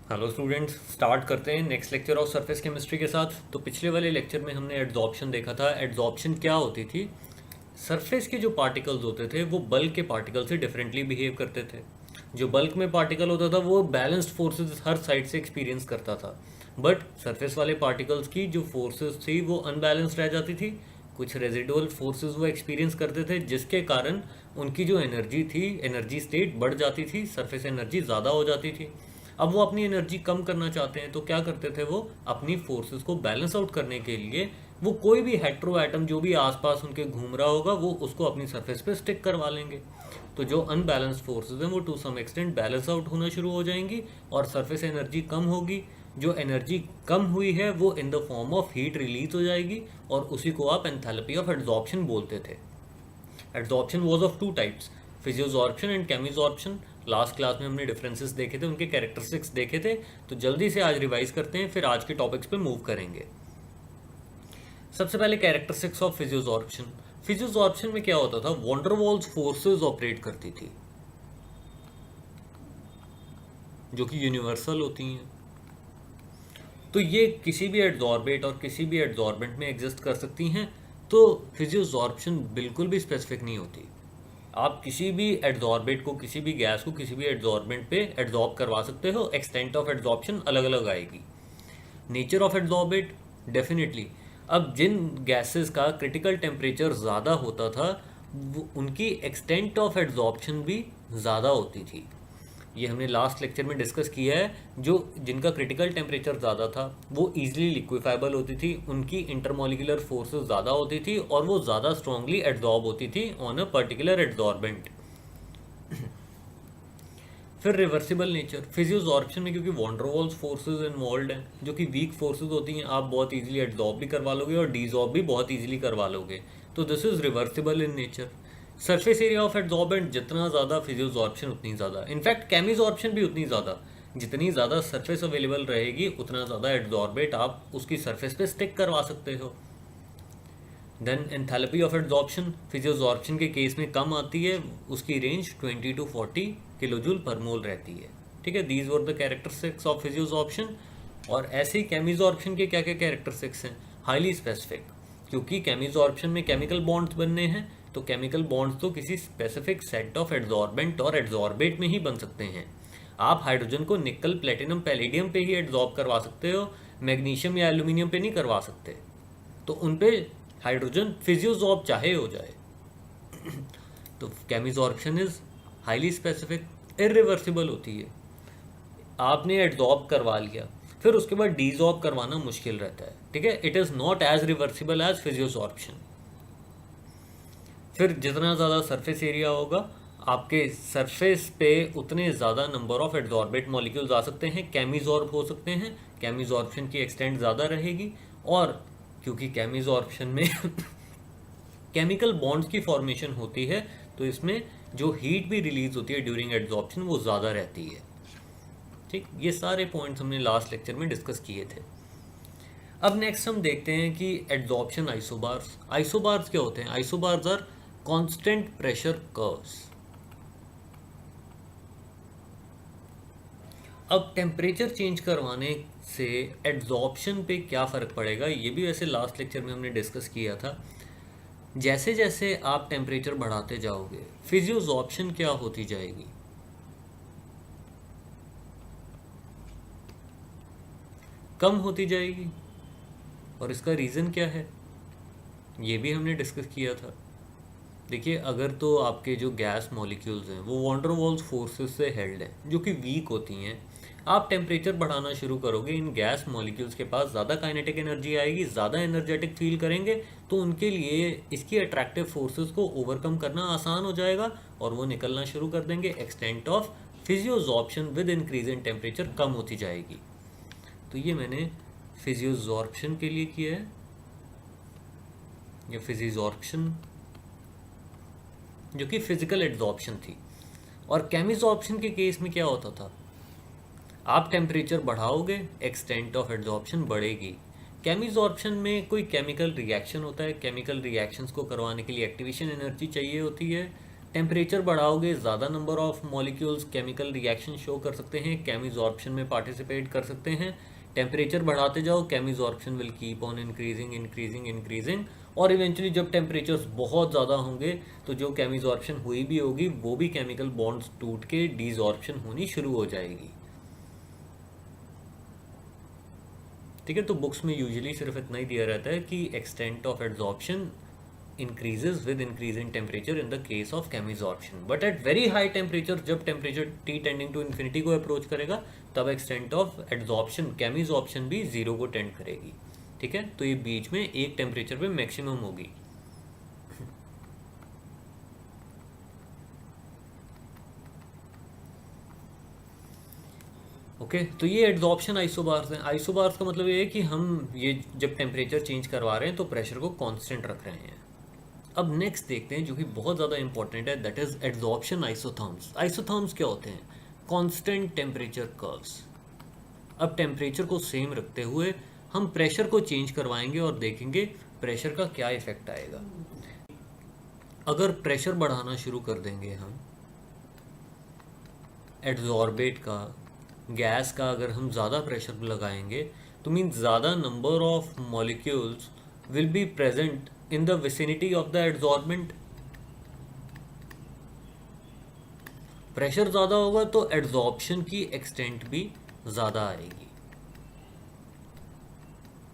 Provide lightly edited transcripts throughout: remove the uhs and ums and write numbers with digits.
Hello students, start करते हैं next lecture of surface chemistry के साथ। तो पिछले वाले लेक्चर में हमने एड्जॉर्प्शन देखा था। एड्जॉर्प्शन क्या होती थी? सरफेस के जो पार्टिकल्स होते थे वो बल्क के पार्टिकल से डिफरेंटली बिहेव करते थे। जो बल्क में पार्टिकल होता था वो बैलेंस्ड फोर्सेस हर साइड से एक्सपीरियंस करता था, बट सरफेस वाले पार्टिकल्स की जो फोर्सेस थी वो अनबैलेंस्ड रह जाती थी। कुछ रेजिडुअल फोर्सेस वो एक्सपीरियंस करते थे, जिसके कारण उनकी जो एनर्जी थी, एनर्जी स्टेट बढ़ जाती थी, सरफेस एनर्जी ज़्यादा हो जाती थी। अब वो अपनी एनर्जी कम करना चाहते हैं तो क्या करते थे? वो अपनी फोर्सेस को बैलेंस आउट करने के लिए वो कोई भी हेट्रो एटम जो भी आसपास उनके घूम रहा होगा वो उसको अपनी सरफेस पे स्टिक करवा लेंगे। तो जो अनबैलेंस्ड फोर्सेस हैं वो to some extent balance out होना शुरू हो जाएंगी और सरफेस एनर्जी कम होगी। जो एनर्जी कम हुई है वो in the form of heat release हो जाएगी और उसी को आप एंथैल्पी ऑफ एड्जॉर्प्शन बोलते थे। Adsorption was of two types, physisorption and chemisorption. Last class में हमने डिफरेंसेस देखे थे, उनके कैरेक्टरिस्टिक्स देखे थे। तो जल्दी से आज रिवाइज करते हैं, फिर आज के टॉपिक्स पे मूव करेंगे। सबसे पहले कैरेक्टरिस्टिक्स ऑफ फिजियोजॉर्प्शन। फिजियोजॉर्प्शन में क्या होता था? वॉन्डरवॉल्स फोर्सेस ऑपरेट करती थी जो कि यूनिवर्सल होती हैं। तो ये किसी भी एड्जॉर्बेट और किसी भी एड्जॉर्बेंट में एग्जिस्ट कर सकती हैं। तो फिजियोजॉर्प्शन बिल्कुल भी स्पेसिफिक नहीं होती। आप किसी भी एड्जॉर्बेट को, किसी भी गैस को किसी भी एड्जॉर्बेंट पे एड्जॉर्ब करवा सकते हो, एक्सटेंट ऑफ एड्जॉर्प्शन अलग अलग आएगी। नेचर ऑफ एड्जॉर्बेट डेफिनेटली, अब जिन गैसेस का क्रिटिकल टेम्परेचर ज़्यादा होता था उनकी एक्सटेंट ऑफ एड्जॉर्प्शन भी ज़्यादा होती थी। ये हमने लास्ट लेक्चर में डिस्कस किया है। जो जिनका क्रिटिकल टेम्परेचर ज़्यादा था वो ईजिली लिक्विफाइबल होती थी, उनकी इंटरमोलिकुलर फोर्सेस ज़्यादा होती थी और वो ज़्यादा स्ट्रांगली एड्जॉर्ब होती थी ऑन अ पर्टिकुलर एड्जॉर्बेंट। फिर रिवर्सिबल नेचर। फिजियोजॉर्प्शन में क्योंकि वॉन्डरवॉल्स फोर्सेस इन्वॉल्व हैं जो कि वीक फोर्सेस होती हैं, आप बहुत इजीली एड्जॉर्ब भी करवा लोगे और डीजॉर्ब भी बहुत इजीली करवा लोगे। तो this is reversible in nature. Surface area of adsorbent जितना ज़्यादा फिजियोजॉर्प्शन उतनी ज़्यादा, इनफैक्ट केमिजॉर्प्शन भी उतनी ज़्यादा। जितनी ज़्यादा सरफेस अवेलेबल रहेगी उतना ज़्यादा एड्जॉर्बेट आप उसकी सरफेस पे स्टिक करवा सकते हो। देन एंथैल्पी ऑफ एड्जॉर्प्शन फिजियोजॉर्प्शन के केस में कम आती है, उसकी रेंज 20 to 40 किलोजूल पर मोल रहती है। ठीक है, these were the characteristics of physisorption. और ऐसे ही केमिजॉर्प्शन के क्या क्या कैरेक्टरिस्टिक्स हैं? हाईली स्पेसिफिक, क्योंकि केमिजॉर्प्शन में केमिकल बॉन्ड्स बनने हैं, तो केमिकल बॉन्ड्स तो किसी स्पेसिफिक सेट ऑफ एड्जॉर्बेंट और एड्जॉर्बेट में ही बन सकते हैं। आप हाइड्रोजन को निकल, प्लेटिनम, पैलेडियम पे ही एड्जॉर्ब करवा सकते हो, मैग्नीशियम या एल्यूमिनियम पे नहीं करवा सकते। तो उन पे हाइड्रोजन फिजियोजॉर्ब चाहे हो जाए। तो केमिजॉर्प्शन इज हाईली स्पेसिफिक, इरिवर्सिबल होती है। आपने एड्जॉर्ब करवा लिया, फिर उसके बाद डीजॉर्ब करवाना मुश्किल रहता है। ठीक है, it is not as reversible as physisorption. फिर जितना ज़्यादा सरफेस एरिया होगा आपके सरफेस पे उतने ज़्यादा नंबर ऑफ एड्जॉर्बेट मॉलिक्यूल्स आ सकते हैं, केमिजॉर्ब हो सकते हैं, केमिजॉर्प्शन की एक्सटेंट ज़्यादा रहेगी। और क्योंकि केमिजॉर्प्शन में केमिकल बॉन्ड्स की फॉर्मेशन होती है तो इसमें जो हीट भी रिलीज होती है ड्यूरिंग एड्जॉर्प्शन वो ज़्यादा रहती है। ठीक, ये सारे पॉइंट्स हमने लास्ट लेक्चर में डिस्कस किए थे। अब नेक्स्ट हम देखते हैं कि एड्जॉर्प्शन आइसोबार्स। आइसोबार्स क्या होते हैं? Isobars are constant pressure curves. अब टेम्परेचर चेंज करवाने से एड्जॉर्प्शन पे क्या फ़र्क पड़ेगा, ये भी वैसे लास्ट लेक्चर में हमने डिस्कस किया था। जैसे जैसे आप टेम्परेचर बढ़ाते जाओगे फिजियोजॉर्प्शन क्या होती जाएगी? कम होती जाएगी। और इसका रीज़न क्या है ये भी हमने डिस्कस किया था। देखिए, अगर तो आपके जो गैस मॉलिक्यूल्स हैं वो वॉन्डरवॉल्स फोर्सेस से हेल्ड हैं जो कि वीक होती हैं, आप टेम्परेचर बढ़ाना शुरू करोगे, इन गैस मॉलिक्यूल्स के पास ज़्यादा काइनेटिक एनर्जी आएगी, ज़्यादा एनर्जेटिक फील करेंगे, तो उनके लिए इसकी अट्रैक्टिव फोर्सेस को ओवरकम करना आसान हो जाएगा और वो निकलना शुरू कर देंगे। Extent of physisorption with increase in temperature कम होती जाएगी। तो ये मैंने फिजियोजॉर्प्शन के लिए किया है, या फिजियोजॉर्प्शन जो कि फिजिकल एड्जॉर्प्शन थी। और केमिजॉर्प्शन के केस में क्या होता था? आप टेम्परेचर बढ़ाओगे, एक्सटेंट ऑफ एड्जॉर्प्शन बढ़ेगी। केमिजॉर्प्शन में कोई केमिकल रिएक्शन होता है, केमिकल रिएक्शंस को करवाने के लिए एक्टिवेशन एनर्जी चाहिए होती है। टेम्परेचर बढ़ाओगे, ज़्यादा number of molecules chemical reaction show कर सकते हैं, केमिजॉर्प्शन में पार्टिसिपेट कर सकते हैं। टेम्परेचर बढ़ाते जाओ, chemisorption will keep on increasing increasing increasing, और इवेंचुअली जब टेम्परेचर्स बहुत ज़्यादा होंगे तो जो केमिजॉर्प्शन हुई भी होगी वो भी केमिकल बॉन्ड्स टूट के डीजॉर्प्शन होनी शुरू हो जाएगी। ठीक है, तो बुक्स में यूजुअली सिर्फ इतना ही दिया रहता है कि extent of adsorption increases with increase in temperature in the case of chemisorption, but at very high temperature, जब temperature T tending to infinity को अप्रोच करेगा तब extent of adsorption chemisorption भी जीरो को टेंड करेगी। ठीक है, तो ये बीच में एक टेम्परेचर पे मैक्सिमम होगी। ओके तो ये एड्जॉर्प्शन आइसोबार्स हैं। आइसोबार्स का मतलब ये है कि हम ये जब टेम्परेचर चेंज करवा रहे हैं तो प्रेशर को कांस्टेंट रख रहे हैं। अब नेक्स्ट देखते हैं जो कि बहुत ज़्यादा इंपॉर्टेंट है, that is adsorption isotherms. Isotherms क्या होते हैं? Constant temperature curves. अब टेम्परेचर को सेम रखते हुए हम प्रेशर को चेंज करवाएंगे और देखेंगे प्रेशर का क्या इफेक्ट आएगा। अगर प्रेशर बढ़ाना शुरू कर देंगे हम एड्जॉर्बेट का, गैस का अगर हम ज़्यादा प्रेशर लगाएंगे तो मीन ज़्यादा number of molecules will be present in the vicinity of the adsorbent। Pressure ज़्यादा होगा तो एड्जॉर्प्शन की एक्सटेंट भी ज़्यादा आएगी।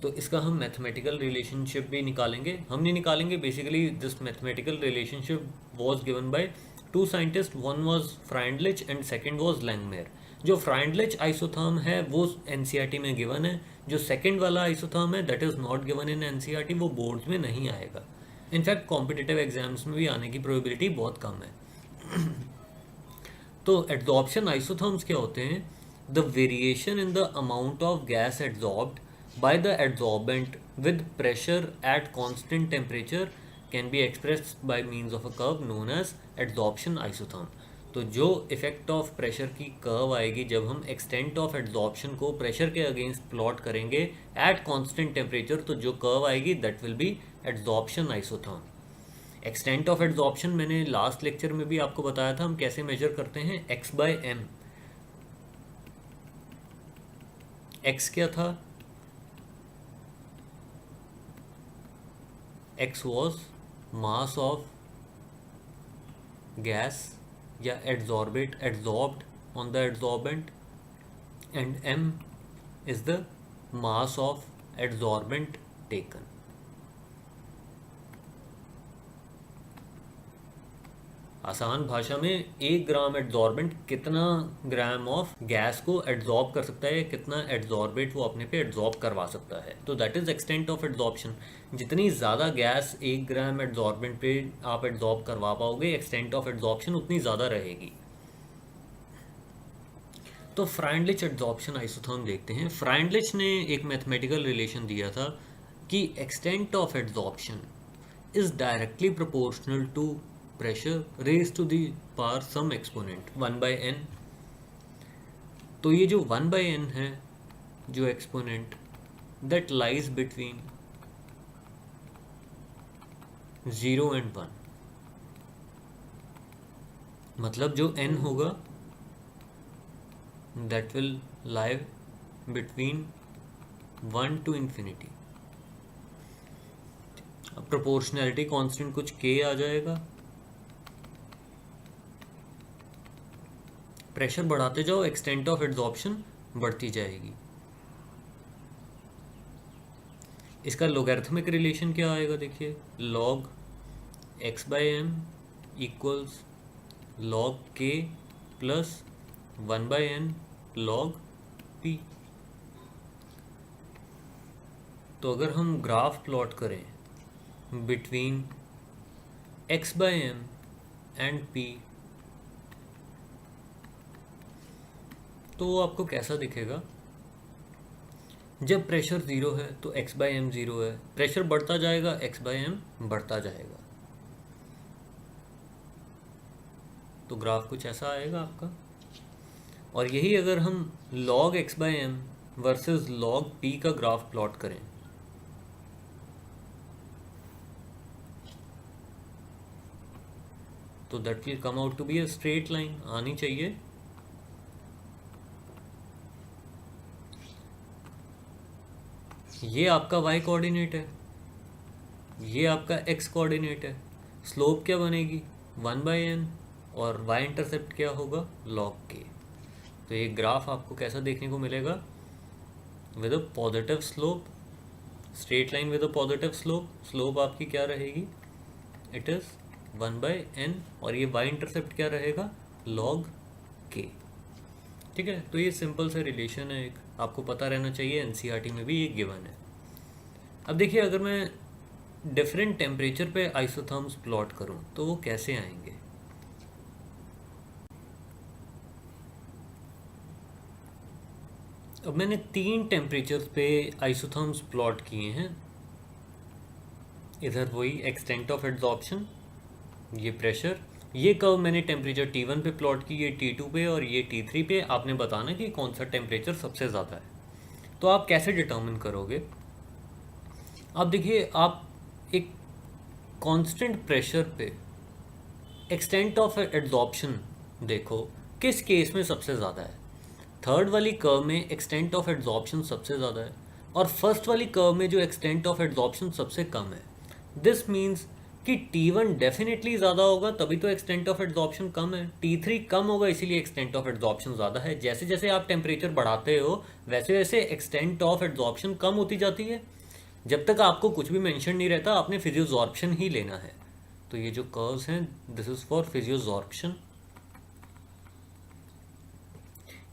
तो इसका हम मैथमेटिकल रिलेशनशिप भी निकालेंगे। हम नहीं निकालेंगे, basically this mathematical relationship was given by two scientist, one was Freundlich and second was Langmuir. जो फ्राइंडलिच आइसोथर्म है वो एनसीईआरटी में गिवन है, जो सेकंड वाला आइसोथर्म है that is not given in NCERT, वो बोर्ड्स में नहीं आएगा। इनफैक्ट कॉम्पिटिटिव एग्जाम्स में भी आने की प्रोबेबिलिटी बहुत कम है। तो एड्जॉर्प्शन आइसोथर्म्स क्या होते हैं? The variation in the amount of gas adsorbed by the adsorbent with pressure at constant temperature can be expressed by means of a curve known as adsorption isotherm. तो जो effect of pressure की curve आएगी जब हम extent of adsorption को pressure के against plot करेंगे at constant temperature, तो जो कर्व आएगी that will be adsorption isotherm. Extent of adsorption मैंने लास्ट लेक्चर में भी आपको बताया था हम कैसे मेजर करते हैं, x बाय एम। x क्या था? x was mass of gas या adsorbate adsorbed on the adsorbent, and m is the mass of adsorbent taken। आसान भाषा में 1 ग्राम एड्जॉर्बेंट कितना ग्राम ऑफ गैस को एड्जॉर्ब कर सकता है, कितना एड्जॉर्बेट वो अपने पे एड्जॉर्ब करवा सकता है। तो that is extent of adsorption. जितनी ज़्यादा गैस 1 ग्राम एड्जॉर्बेंट पे आप एड्जॉर्ब करवा पाओगे, एक्सटेंट ऑफ एड्जॉर्प्शन उतनी ज़्यादा रहेगी। तो फ्राइंडलिच एड्जॉर्प्शन आइसोथर्म देखते हैं। फ्राइंडलिच ने एक मैथमेटिकल रिलेशन दिया था कि extent of adsorption is directly proportional to pressure raise to the power some exponent 1/n। तो ये जो 1/n है, जो exponent that lies between 0 and 1, मतलब जो n होगा that will lie between 1 to infinity। अब प्रोपोर्शनैलिटी कांस्टेंट कुछ k आ जाएगा। प्रेशर बढ़ाते जाओ, एक्सटेंट ऑफ एड्जॉर्प्शन बढ़ती जाएगी। इसका लोगैरिथमिक रिलेशन क्या आएगा? देखिए, log x/m equals log k plus 1/n log p। तो अगर हम ग्राफ प्लॉट करें बिटवीन x/m एंड p, तो वो आपको कैसा दिखेगा? जब प्रेशर 0 है तो x/m 0 है, प्रेशर बढ़ता जाएगा x/m बढ़ता जाएगा, तो ग्राफ कुछ ऐसा आएगा आपका। और यही अगर हम log x/m versus log p का ग्राफ प्लॉट करें, तो that will come out to be a straight line, आनी चाहिए। ये आपका y कोऑर्डिनेट है, ये आपका x कोऑर्डिनेट है। स्लोप क्या बनेगी 1/n, और y इंटरसेप्ट क्या होगा log k। तो ये ग्राफ आपको कैसा देखने को मिलेगा, with a positive slope, straight line with a positive slope. Slope आपकी क्या रहेगी, इट इज़ 1/n, और ये y इंटरसेप्ट क्या रहेगा log k। ठीक है, तो ये सिंपल सा रिलेशन है, एक आपको पता रहना चाहिए, एनसीईआरटी में भी ये गिवन है। अब देखिए, अगर मैं डिफरेंट टेम्परेचर पे आइसोथर्म्स प्लॉट करूं तो वो कैसे आएंगे। अब मैंने 3 टेम्परेचर्स पे आइसोथर्म्स प्लॉट किए हैं। इधर वही एक्सटेंट ऑफ एड्सॉर्प्शन, ये प्रेशर, ये कर्व मैंने टेम्परेचर T1 पे प्लॉट की, ये T2 पे और ये T3 पे। आपने बताना कि कौन सा टेम्परेचर सबसे ज़्यादा है। तो आप कैसे डिटर्मिन करोगे, आप देखिए, आप एक कांस्टेंट प्रेशर पे एक्सटेंट ऑफ एड्सॉर्प्शन देखो किस केस में सबसे ज़्यादा है। थर्ड वाली कर्व में एक्सटेंट ऑफ एड्सॉर्प्शन सबसे ज़्यादा है, और फर्स्ट वाली कर्व में जो एक्सटेंट ऑफ एड्सॉर्प्शन सबसे कम है। दिस मीन्स कि T1 डेफिनेटली ज़्यादा होगा, तभी तो एक्सटेंट ऑफ एड्सॉर्प्शन कम है। T3 कम होगा, इसीलिए एक्सटेंट ऑफ एड्सॉर्प्शन ज़्यादा है। जैसे जैसे आप टेम्परेचर बढ़ाते हो वैसे वैसे एक्सटेंट ऑफ एड्सॉर्प्शन कम होती जाती है। जब तक आपको कुछ भी मेंशन नहीं रहता, आपने फिजियोजॉर्प्शन ही लेना है। तो ये जो कर्व्स हैं, this is for physisorption.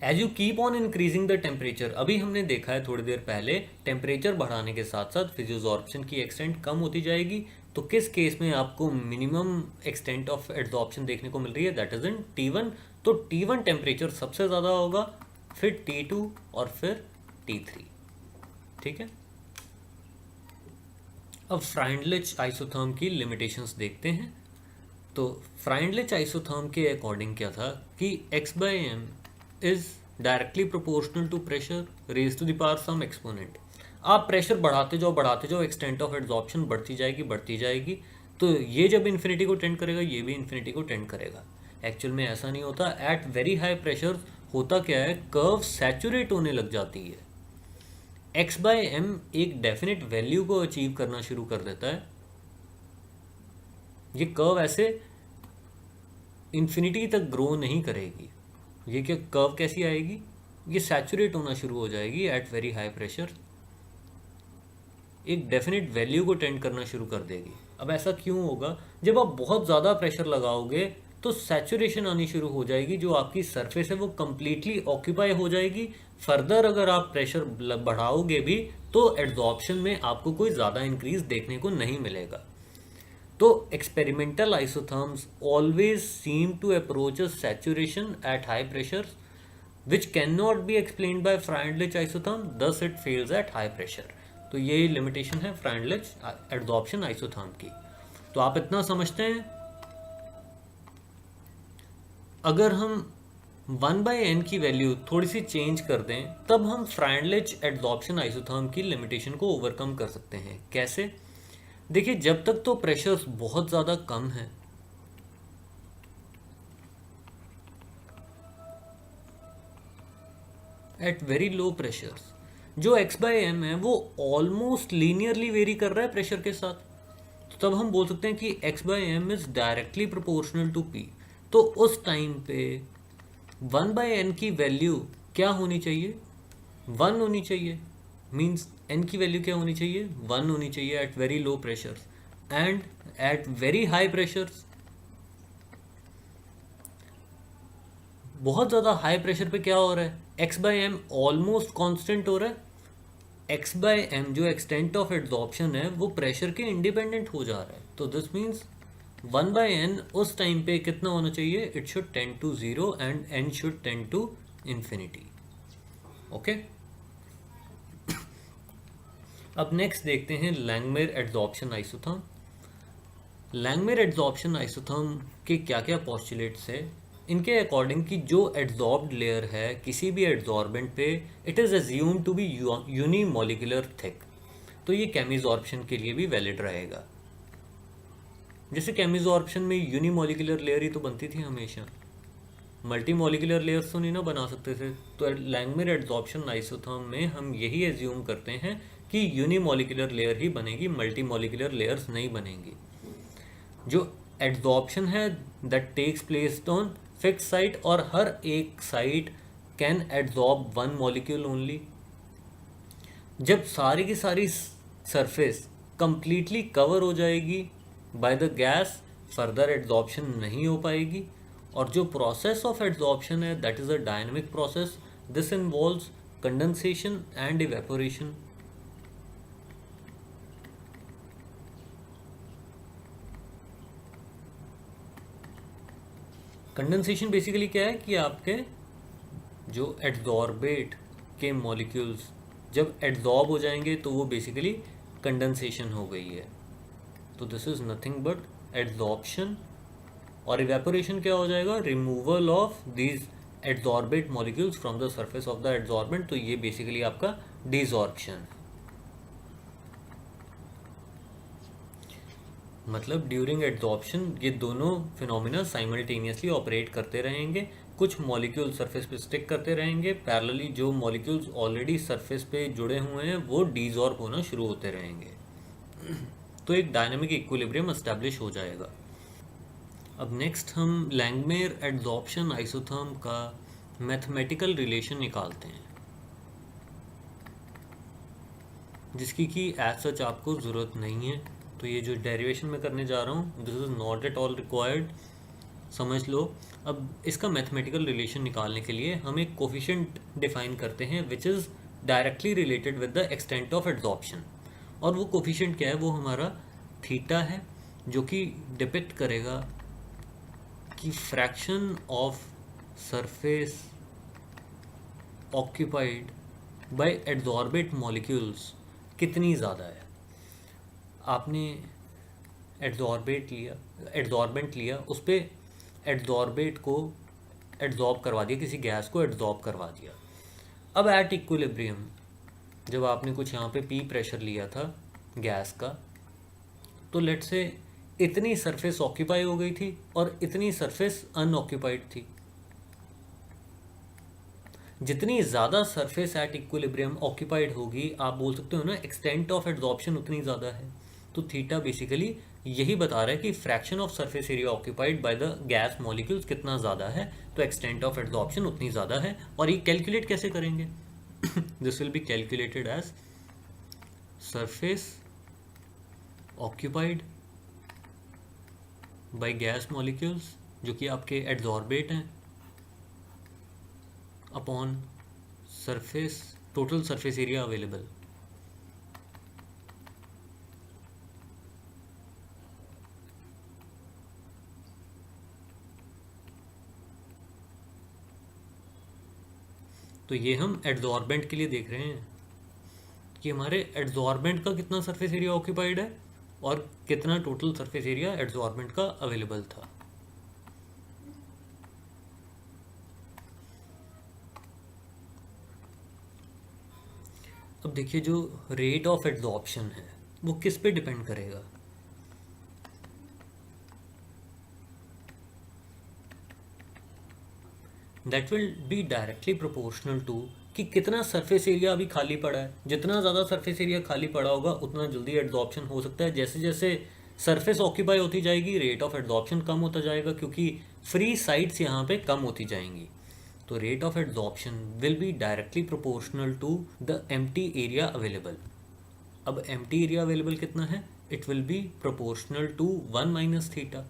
As you keep on increasing the temperature, अभी हमने देखा है थोड़ी देर पहले, टेम्परेचर बढ़ाने के साथ साथ फिजियोजॉर्प्शन की एक्सटेंट कम होती जाएगी। तो किस केस में आपको मिनिमम एक्सटेंट ऑफ एड्सॉर्प्शन देखने को मिल रही है, दैट इज इन T1। तो T1 टेम्परेचर सबसे ज़्यादा होगा, फिर T2 और फिर T3। ठीक है, अब फ्राइंडलिच आइसोथर्म की लिमिटेशंस देखते हैं। तो फ्राइंडलिच आइसोथर्म के अकॉर्डिंग क्या था कि x/m is directly proportional to pressure raise to the power some exponent. आप प्रेशर बढ़ाते जाओ, एक्सटेंट ऑफ एड्सॉर्प्शन बढ़ती जाएगी। तो ये जब इन्फिनिटी को टेंड करेगा, ये भी इन्फिनिटी को टेंड करेगा। एक्चुअल में ऐसा नहीं होता। एट वेरी हाई प्रेशर होता क्या है, कर्व सैचुरेट होने लग जाती है। x/m एक डेफिनेट वैल्यू को अचीव करना शुरू कर देता है। ये कर्व ऐसे इन्फिनिटी तक ग्रो नहीं करेगी। ये क्या कर्व कैसी आएगी, ये सैचुरेट होना शुरू हो जाएगी एट वेरी हाई प्रेशर, एक डेफिनेट वैल्यू को टेंड करना शुरू कर देगी। अब ऐसा क्यों होगा, जब आप बहुत ज़्यादा प्रेशर लगाओगे तो सैचुरेशन आनी शुरू हो जाएगी, जो आपकी सरफेस है वो कम्प्लीटली ऑक्यूपाई हो जाएगी। फर्दर अगर आप प्रेशर बढ़ाओगे भी तो एड्सॉर्प्शन में आपको कोई ज़्यादा इंक्रीज देखने को नहीं मिलेगा। तो experimental isotherms always seem to approach a saturation at high pressure which can not be explained by Freundlich isotherm, thus it fails at high pressure. तो ये लिमिटेशन है फ्राइंडलिच एड्सॉर्प्शन आइसोथर्म की। तो आप इतना समझते हैं, अगर हम 1/n की वैल्यू थोड़ी सी चेंज कर दें तब हम फ्राइंडलिच एड्सॉर्प्शन आइसोथर्म की लिमिटेशन को ओवरकम कर सकते हैं। कैसे, देखिए, जब तक तो प्रेशर्स बहुत ज़्यादा कम है, एट वेरी लो प्रेशर्स जो x/m है वो ऑलमोस्ट लीनियरली वेरी कर रहा है प्रेशर के साथ, तो तब हम बोल सकते हैं कि x/m is directly proportional to p। तो उस टाइम पे 1/n की वैल्यू क्या होनी चाहिए, 1 होनी चाहिए। मीन्स n की वैल्यू क्या होनी चाहिए, 1 होनी चाहिए at very low pressures. And at very high pressures, बहुत ज़्यादा हाई प्रेशर पे क्या हो रहा है, x/m ऑलमोस्ट कांस्टेंट हो रहा है। x/m जो एक्सटेंट ऑफ एड्सॉर्प्शन है वो प्रेशर के इंडिपेंडेंट हो जा रहा है। तो दिस मीन्स 1/n उस टाइम पे कितना होना चाहिए, it should tend to 0 and n should tend to infinity. Okay, अब नेक्स्ट देखते हैं Langmuir adsorption isotherm. Langmuir adsorption isotherm के क्या क्या पॉस्टुलेट्स है, इनके अकॉर्डिंग कि जो एड्सॉर्ब्ड लेयर है किसी भी एड्सॉर्बेंट पे, it is assumed to be unimolecular thick. तो ये केमिजॉर्प्शन के लिए भी वैलिड रहेगा। जैसे केमिजॉर्प्शन में यूनिमोलिकुलर लेयर ही तो बनती थी हमेशा, मल्टी मॉलिकुलर लेयर्स तो नहीं ना बना सकते थे। तो लैंगमिर एडजॉर्प्शन आइसोथर्म में हम यही एज्यूम करते हैं कि यूनिमोलिकुलर लेयर ही बनेगी, मल्टी मॉलिकुलर लेयर्स नहीं बनेंगी। जो एडजॉर्प्शन है that takes place on fix site, और हर एक site can adsorb one molecule only. जब सारी की सारी सरफेस कंप्लीटली कवर हो जाएगी by the gas, further adsorption नहीं हो पाएगी। और जो प्रोसेस ऑफ एडजॉर्प्शन है that is a dynamic process, this involves condensation and evaporation. Condensation basically क्या है कि आपके जो एडजॉर्बेट के मॉलिक्यूल्स जब एडजॉर्ब हो जाएंगे तो वो बेसिकली कंडेंसेशन हो गई है। तो this is nothing but adsorption. और इवेपोरेशन क्या हो जाएगा, removal of these adsorbate molecules from the surface of the adsorbent. तो ये बेसिकली आपका डिजॉर्प्शन। मतलब ड्यूरिंग एडजॉर्प्शन ये दोनों फिनोमिना साइमल्टेनियसली ऑपरेट करते रहेंगे। कुछ मॉलिक्यूल सरफेस पे स्टिक करते रहेंगे, पैरेलली जो मॉलिक्यूल्स ऑलरेडी सरफेस पे जुड़े हुए हैं वो डीजॉर्ब होना शुरू होते रहेंगे। तो एक डायनामिक इक्विलिब्रियम एस्टैब्लिश हो जाएगा। अब नेक्स्ट हम लैंगमेर एडजॉर्प्शन आइसोथर्म का मैथमेटिकल रिलेशन निकालते हैं, जिसकी कि एज सच आपको ज़रूरत नहीं है। तो ये जो डेरिवेशन मैं करने जा रहा हूँ this is not at all required, समझ लो। अब इसका मैथमेटिकल रिलेशन निकालने के लिए हम एक कोफिशिएंट डिफाइन करते हैं which is directly related with the extent of adsorption. और वो कोफिशिएंट क्या है, वो हमारा थीटा है, जो कि डिपिक्ट करेगा कि fraction of surface occupied bye adsorbate molecules कितनी ज़्यादा है। आपने एडजॉर्बेंट लिया, उस पर एडजॉर्बेट को एडजॉर्ब करवा दिया, किसी गैस को एडजॉर्ब करवा दिया। अब एट इक्विलिब्रियम जब आपने कुछ यहाँ पे पी प्रेशर लिया था गैस का, तो लेट से इतनी सरफेस ऑक्यूपाई हो गई थी और इतनी सरफेस अनऑक्यूपाइड थी। जितनी ज़्यादा सरफेस एट इक्विलिब्रियम ऑक्यूपाइड होगी, आप बोल सकते हो ना एक्सटेंट ऑफ एडजॉर्प्शन उतनी ज़्यादा है। तो थीटा बेसिकली यही बता रहा है कि fraction of surface area occupied by the gas molecules कितना ज़्यादा है, तो एक्सटेंट ऑफ एडजॉर्प्शन उतनी ज़्यादा है। और ये कैलकुलेट कैसे करेंगे this will be calculated as surface occupied by gas molecules, जो कि आपके एडजॉर्बेट हैं, upon surface total surface area available. तो ये हम एडजॉर्बेंट के लिए देख रहे हैं कि हमारे एडजॉर्बेंट का कितना सरफेस एरिया ऑक्यूपाइड है और कितना टोटल सरफेस एरिया एडजॉर्बेंट का अवेलेबल था। अब देखिए जो रेट ऑफ एडजॉर्प्शन है वो किस पे डिपेंड करेगा। That will be directly proportional to कि कितना सरफेस एरिया अभी खाली पड़ा है। जितना ज़्यादा सरफेस एरिया खाली पड़ा होगा उतना जल्दी एडजॉर्प्शन हो सकता है। जैसे जैसे सरफेस ऑक्यूपाई होती जाएगी रेट ऑफ एडजॉर्प्शन कम होता जाएगा, क्योंकि फ्री साइट्स यहाँ पे कम होती जाएंगी। तो rate of adsorption will be directly proportional to the empty area available. अब एम्प्टी एरिया अवेलेबल कितना है, it will be proportional to 1 minus theta.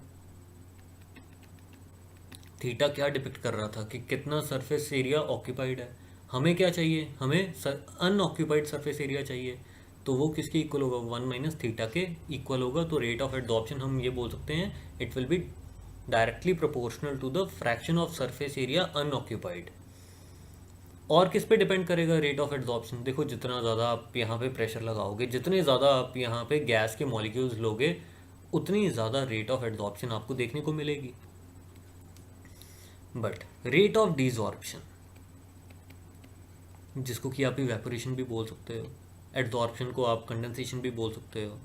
Theta क्या डिपिक्ट कर रहा था कि कितना सरफेस एरिया ऑक्यूपाइड है। हमें क्या चाहिए, हमें अनऑक्यूपाइड सरफेस एरिया चाहिए। तो वो किसके इक्वल होगा, 1 माइनस थीटा के इक्वल होगा। तो रेट ऑफ एडजॉर्प्शन हम ये बोल सकते हैं it will be directly proportional to the fraction of surface area unoccupied. और किस पे डिपेंड करेगा रेट ऑफ एडजॉर्प्शन, देखो जितना ज़्यादा आप यहाँ पे प्रेशर लगाओगे, जितने ज़्यादा आप यहाँ पे गैस के मॉलिक्यूल्स लोगे, उतनी ज़्यादा रेट ऑफ एडजॉर्प्शन आपको देखने को मिलेगी। बट रेट ऑफ डिजॉर्प्शन, जिसको कि आप इवेपोरेशन भी बोल सकते हो, एडजॉर्प्शन को आप कंडेंसेशन भी बोल सकते हो,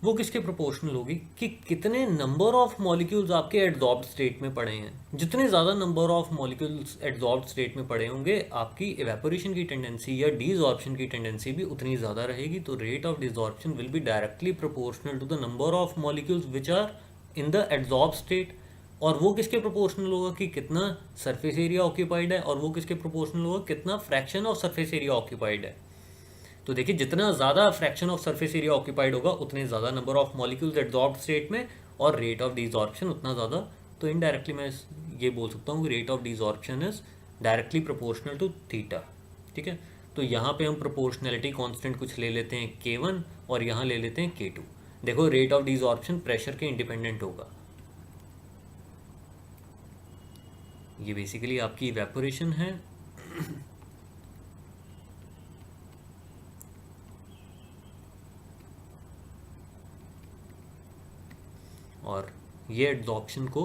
वो किसके प्रोपोर्शनल होगी कि कितने नंबर ऑफ मॉलिक्यूल्स आपके एडजॉर्ब्ड स्टेट में पड़े हैं। जितने ज़्यादा नंबर ऑफ मॉलिक्यूल्स एडजॉर्ब्ड स्टेट में पड़े होंगे, आपकी इवेपोरेशन की टेंडेंसी या डीजॉर्प्शन की टेंडेंसी भी उतनी ज़्यादा रहेगी। तो rate of desorption will be directly proportional to the number of molecules which are in the adsorb state. और वो किसके प्रोपोर्शनल होगा कि कितना सरफेस एरिया ऑक्यूपाइड है, और वो किसके प्रोपोर्शनल होगा कितना fraction of surface area occupied है। तो देखिए, जितना ज़्यादा fraction of surface area occupied होगा, उतने ज़्यादा नंबर ऑफ मॉलिक्यूल्स एडजॉर्ब्ड स्टेट में, और रेट ऑफ डिजॉर्प्शन उतना ज़्यादा। तो इनडायरेक्टली मैं ये बोल सकता हूँ कि rate of desorption is directly proportional to theta. ठीक है, तो यहाँ पे हम प्रोपोर्शनैलिटी कांस्टेंट कुछ ले लेते हैं K1, और यहाँ ले लेते हैं K2। देखो, रेट ऑफ डिजॉर्प्शन प्रेशर के इंडिपेंडेंट होगा। ये बेसिकली आपकी इवेपोरेशन है। और ये एड्जॉर्प्शन को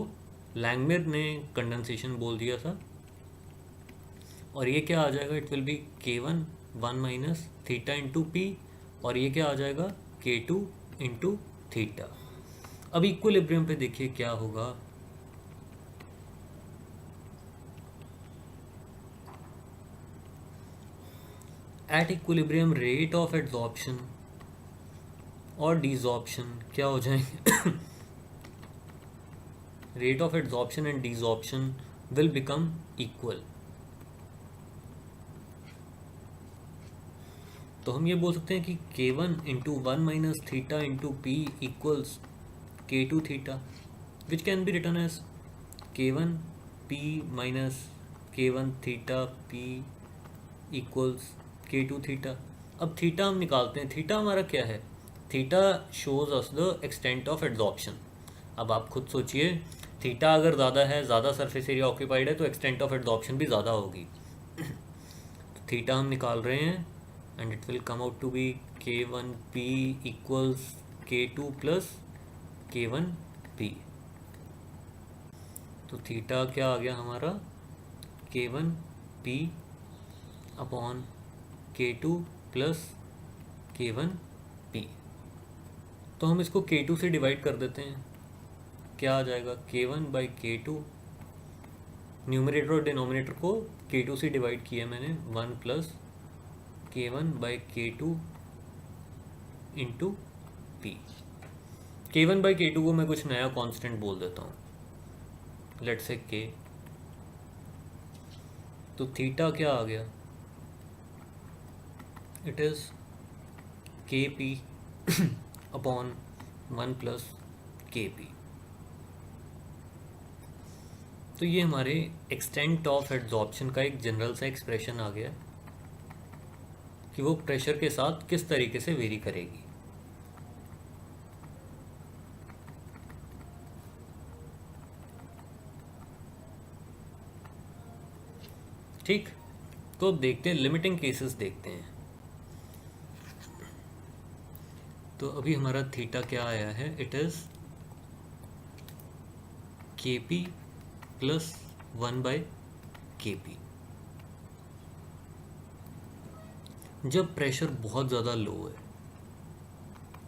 लैंगमिर ने कंडेंसेशन बोल दिया था। और ये क्या आ जाएगा, it will B K1 1 minus theta into P, और ये क्या आ जाएगा K2 इंटू थीटा। अब इक्विलिब्रियम पे देखिए क्या होगा। At equilibrium rate of adsorption और डिजॉर्प्शन क्या हो जाएंगे rate of adsorption and desorption will become equal. तो हम ये बोल सकते हैं कि K1 into 1 minus theta into P equals K2 theta, which can be written as K1 P minus K1 theta P equals K2 theta. अब theta हम निकालते हैं। थीटा हमारा क्या है, theta shows us the extent of adsorption. अब आप खुद सोचिए, थीटा अगर ज़्यादा है, ज़्यादा सरफेस एरिया ऑक्यूपाइड है, तो एक्सटेंट ऑफ एड्जॉर्प्शन भी ज़्यादा होगी। तो थीटा हम निकाल रहे हैं, and it will come out to be K1P equals K2 plus K1P। तो थीटा क्या आ गया हमारा, K1P upon K2 plus K1P। तो हम इसको K2 से डिवाइड कर देते हैं। क्या आ जाएगा, K1 बाई K2, न्यूमरेटर और डिनोमिनेटर को K2 से डिवाइड किया मैंने, 1 plus K1 by K2 into P। K1 by K2 को मैं कुछ नया कांस्टेंट बोल देता हूँ, लेट्स से K। तो थीटा क्या आ गया, it is KP upon 1 plus KP। तो ये हमारे एक्सटेंट ऑफ एड्जॉर्प्शन का एक जनरल सा एक्सप्रेशन आ गया कि वो प्रेशर के साथ किस तरीके से वेरी करेगी। ठीक, तो अब देखते हैं लिमिटिंग केसेस देखते हैं। तो अभी हमारा थीटा क्या आया है, it is KP plus 1 by KP। जब प्रेशर बहुत ज़्यादा लो है,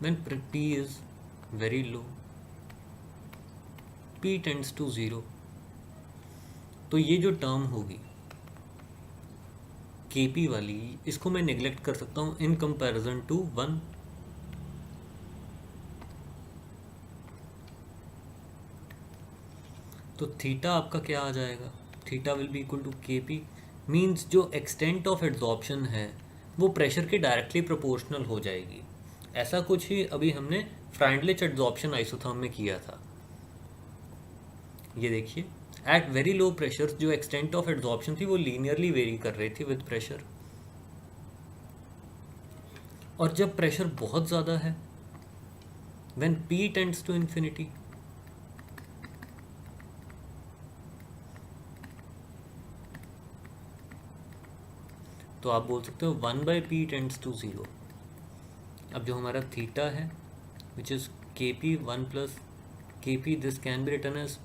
when P is very low, P tends to 0, तो ये जो टर्म होगी KP वाली, इसको मैं नेग्लेक्ट कर सकता हूँ इन कंपैरिजन टू 1। तो थीटा आपका क्या आ जाएगा, theta will be equal to KP, means जो एक्सटेंट ऑफ एड्जॉर्प्शन है वो प्रेशर के डायरेक्टली प्रोपोर्शनल हो जाएगी। ऐसा कुछ ही अभी हमने फ्राइंडलिच एड्जॉर्प्शन आइसोथर्म में किया था। ये देखिए, एट वेरी लो प्रेशर जो एक्सटेंट ऑफ एड्जॉर्प्शन थी वो लीनियरली वेरी कर रही थी विद प्रेशर। और जब प्रेशर बहुत ज़्यादा है, when P tends to infinity, तो आप बोल सकते हो 1 बाई P टेंड्स टू 0। अब जो हमारा थीटा है which is KP 1 plus KP, this can be written as,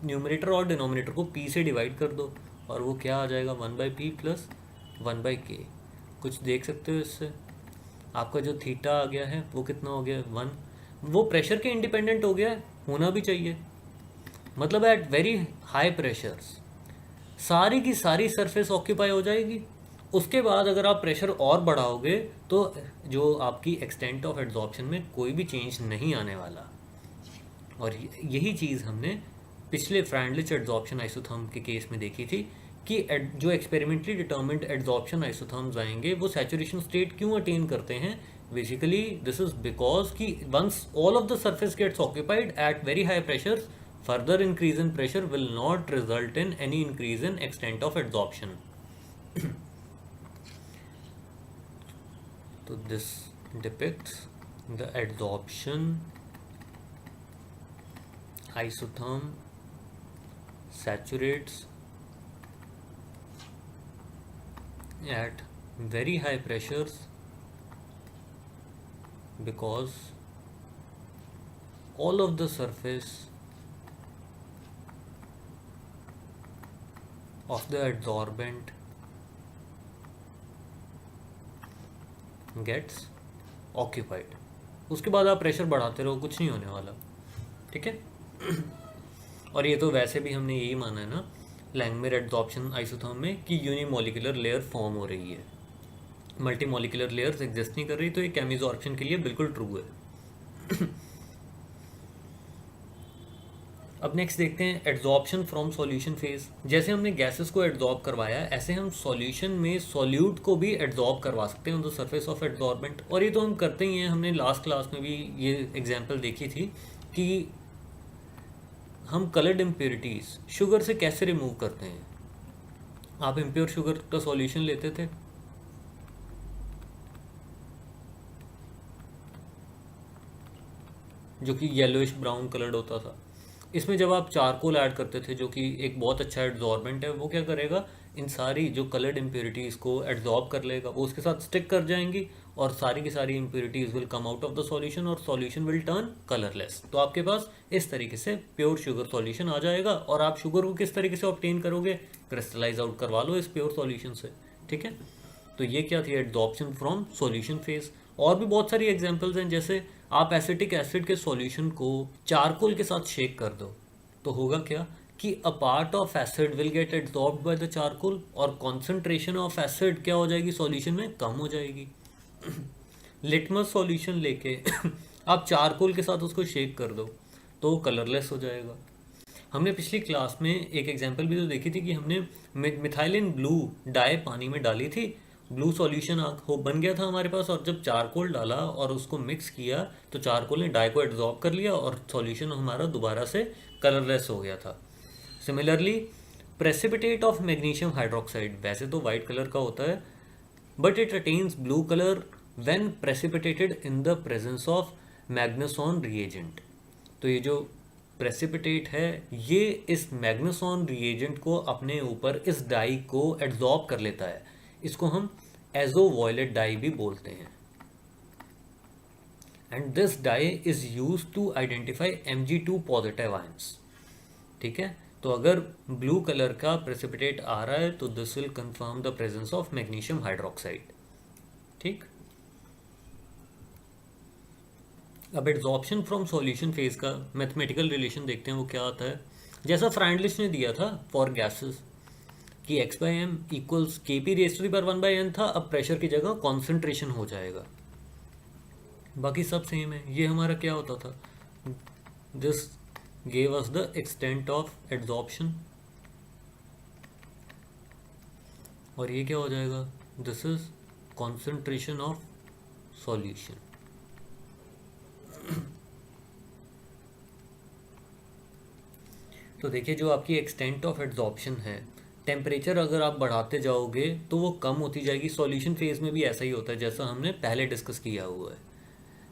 numerator और डिनोमिनेटर को P से डिवाइड कर दो, और वो क्या आ जाएगा 1 by P plus 1 by K। कुछ देख सकते हो इससे, आपका जो थीटा आ गया है वो कितना हो गया 1, वो प्रेशर के इंडिपेंडेंट हो गया है, होना भी चाहिए। मतलब एट वेरी हाई प्रेशर्स सारी की सारी सरफेस ऑक्यूपाई हो जाएगी। उसके बाद अगर आप प्रेशर और बढ़ाओगे तो जो आपकी एक्सटेंट ऑफ एड्जॉर्प्शन में कोई भी चेंज नहीं आने वाला। और यही चीज़ हमने पिछले फ्रैंडलिच एड्जॉर्प्शन आइसोथर्म के केस में देखी थी कि जो एक्सपेरिमेंटली डिटर्मिन्ड एड्जॉर्प्शन आइसोथर्म्स आएंगे वो सैचुरेशन स्टेट क्यों अटेन करते हैं। बेसिकली दिस इज बिकॉज कि once all of the surface gets occupied at very high pressure, further increase in pressure will not result in any increase in extent of adsorption. So this depicts the adsorption isotherm saturates at very high pressures because all of the surface of the adsorbent gets occupied. उसके बाद आप pressure बढ़ाते रहो, कुछ नहीं होने वाला, ठीक है। और ये तो वैसे भी हमने यही माना है ना लैंगमेयर एड्सॉर्प्शन आइसोथर्म में कि यूनिमोलिकुलर लेयर फॉर्म हो रही है, मल्टी मोलिकुलर लेयर्स एग्जिस्ट नहीं कर रही, तो ये केमिसॉर्प्शन के लिए बिल्कुल ट्रू है। अब नेक्स्ट देखते हैं एड्जॉर्प्शन फ्रॉम सॉल्यूशन फेज। जैसे हमने गैसेस को एड्जॉर्ब करवाया ऐसे हम सॉल्यूशन में सॉल्यूट को भी एड्जॉर्ब करवा सकते हैं on the surface of adsorbent. और ये तो हम करते ही हैं, हमने लास्ट क्लास में भी ये एग्जांपल देखी थी कि हम कलर्ड इम्प्योरिटीज शुगर से कैसे रिमूव करते हैं। आप इम्प्योर शुगर का सॉल्यूशन लेते थे, जो कि येलोइश ब्राउन कलर्ड होता था। इसमें जब आप चारकोल ऐड करते थे जो कि एक बहुत अच्छा एड्जॉर्बेंट है, वो क्या करेगा, इन सारी जो कलर्ड इम्प्योरिटीज़ को एड्जॉर्ब कर लेगा, वो उसके साथ स्टिक कर जाएंगी और सारी की सारी impurities will come out of the solution और सॉल्यूशन विल टर्न कलरलेस। तो आपके पास इस तरीके से प्योर शुगर सॉल्यूशन आ जाएगा। और आप शुगर को किस तरीके से ऑब्टेन करोगे, क्रिस्टलाइज आउट करवा लो इस प्योर सॉल्यूशन से, ठीक है। तो ये क्या थी एड्जॉर्प्शन फ्रॉम सॉल्यूशन फेज। और भी बहुत सारी एग्जांपल्स हैं, जैसे आप एसिटिक एसिड के सॉल्यूशन को चारकोल के साथ शेक कर दो तो होगा क्या कि a part of acid will get absorbed by the charcoal और कॉन्सेंट्रेशन ऑफ एसिड क्या हो जाएगी सॉल्यूशन में, कम हो जाएगी। लिटमस सॉल्यूशन लेके आप चारकोल के साथ उसको शेक कर दो तो कलरलेस हो जाएगा। हमने पिछली क्लास में एक एग्जांपल भी तो देखी थी कि हमने मिथाइलिन ब्लू डाई पानी में डाली थी, ब्लू सॉल्यूशन हो बन गया था हमारे पास, और जब चारकोल डाला और उसको मिक्स किया तो चारकोल ने डाई को एब्जॉर्ब कर लिया और सॉल्यूशन हमारा दोबारा से कलरलेस हो गया था। Similarly precipitate of magnesium hydroxide वैसे तो वाइट कलर का होता है, but it attains blue colour when precipitated in the presence of magneson reagent. तो ये जो प्रेसिपिटेट है ये इस मैग्नेसॉन रिएजेंट को अपने ऊपर इस डाई को एब्जॉर्ब कर लेता है। इसको हम एजो वॉयलेट डाई भी बोलते हैं। And this dye is use to identify Mg2 positive ions, ठीक है। तो अगर ब्लू कलर का प्रेसिपिटेट आ रहा है तो this will confirm the presence of magnesium hydroxide, ठीक। अब एड्जॉर्प्शन फ्रॉम सॉल्यूशन फेज का मैथमेटिकल रिलेशन देखते हैं, वो क्या आता है। जैसा फ्रांडलिच ने दिया था फॉर गैसेस कि x/m इक्वल्स Kp⁻1/n था, अब प्रेशर की जगह कॉन्सेंट्रेशन हो जाएगा, बाकी सब सेम है। ये हमारा क्या होता था, this gave us the extent of adsorption और ये क्या हो जाएगा, this is concentration of solution। तो देखिए जो आपकी एक्सटेंट ऑफ एड्जॉर्प्शन है, टेम्परेचर अगर आप बढ़ाते जाओगे तो वो कम होती जाएगी। सॉल्यूशन फेज में भी ऐसा ही होता है जैसा हमने पहले डिस्कस किया हुआ है।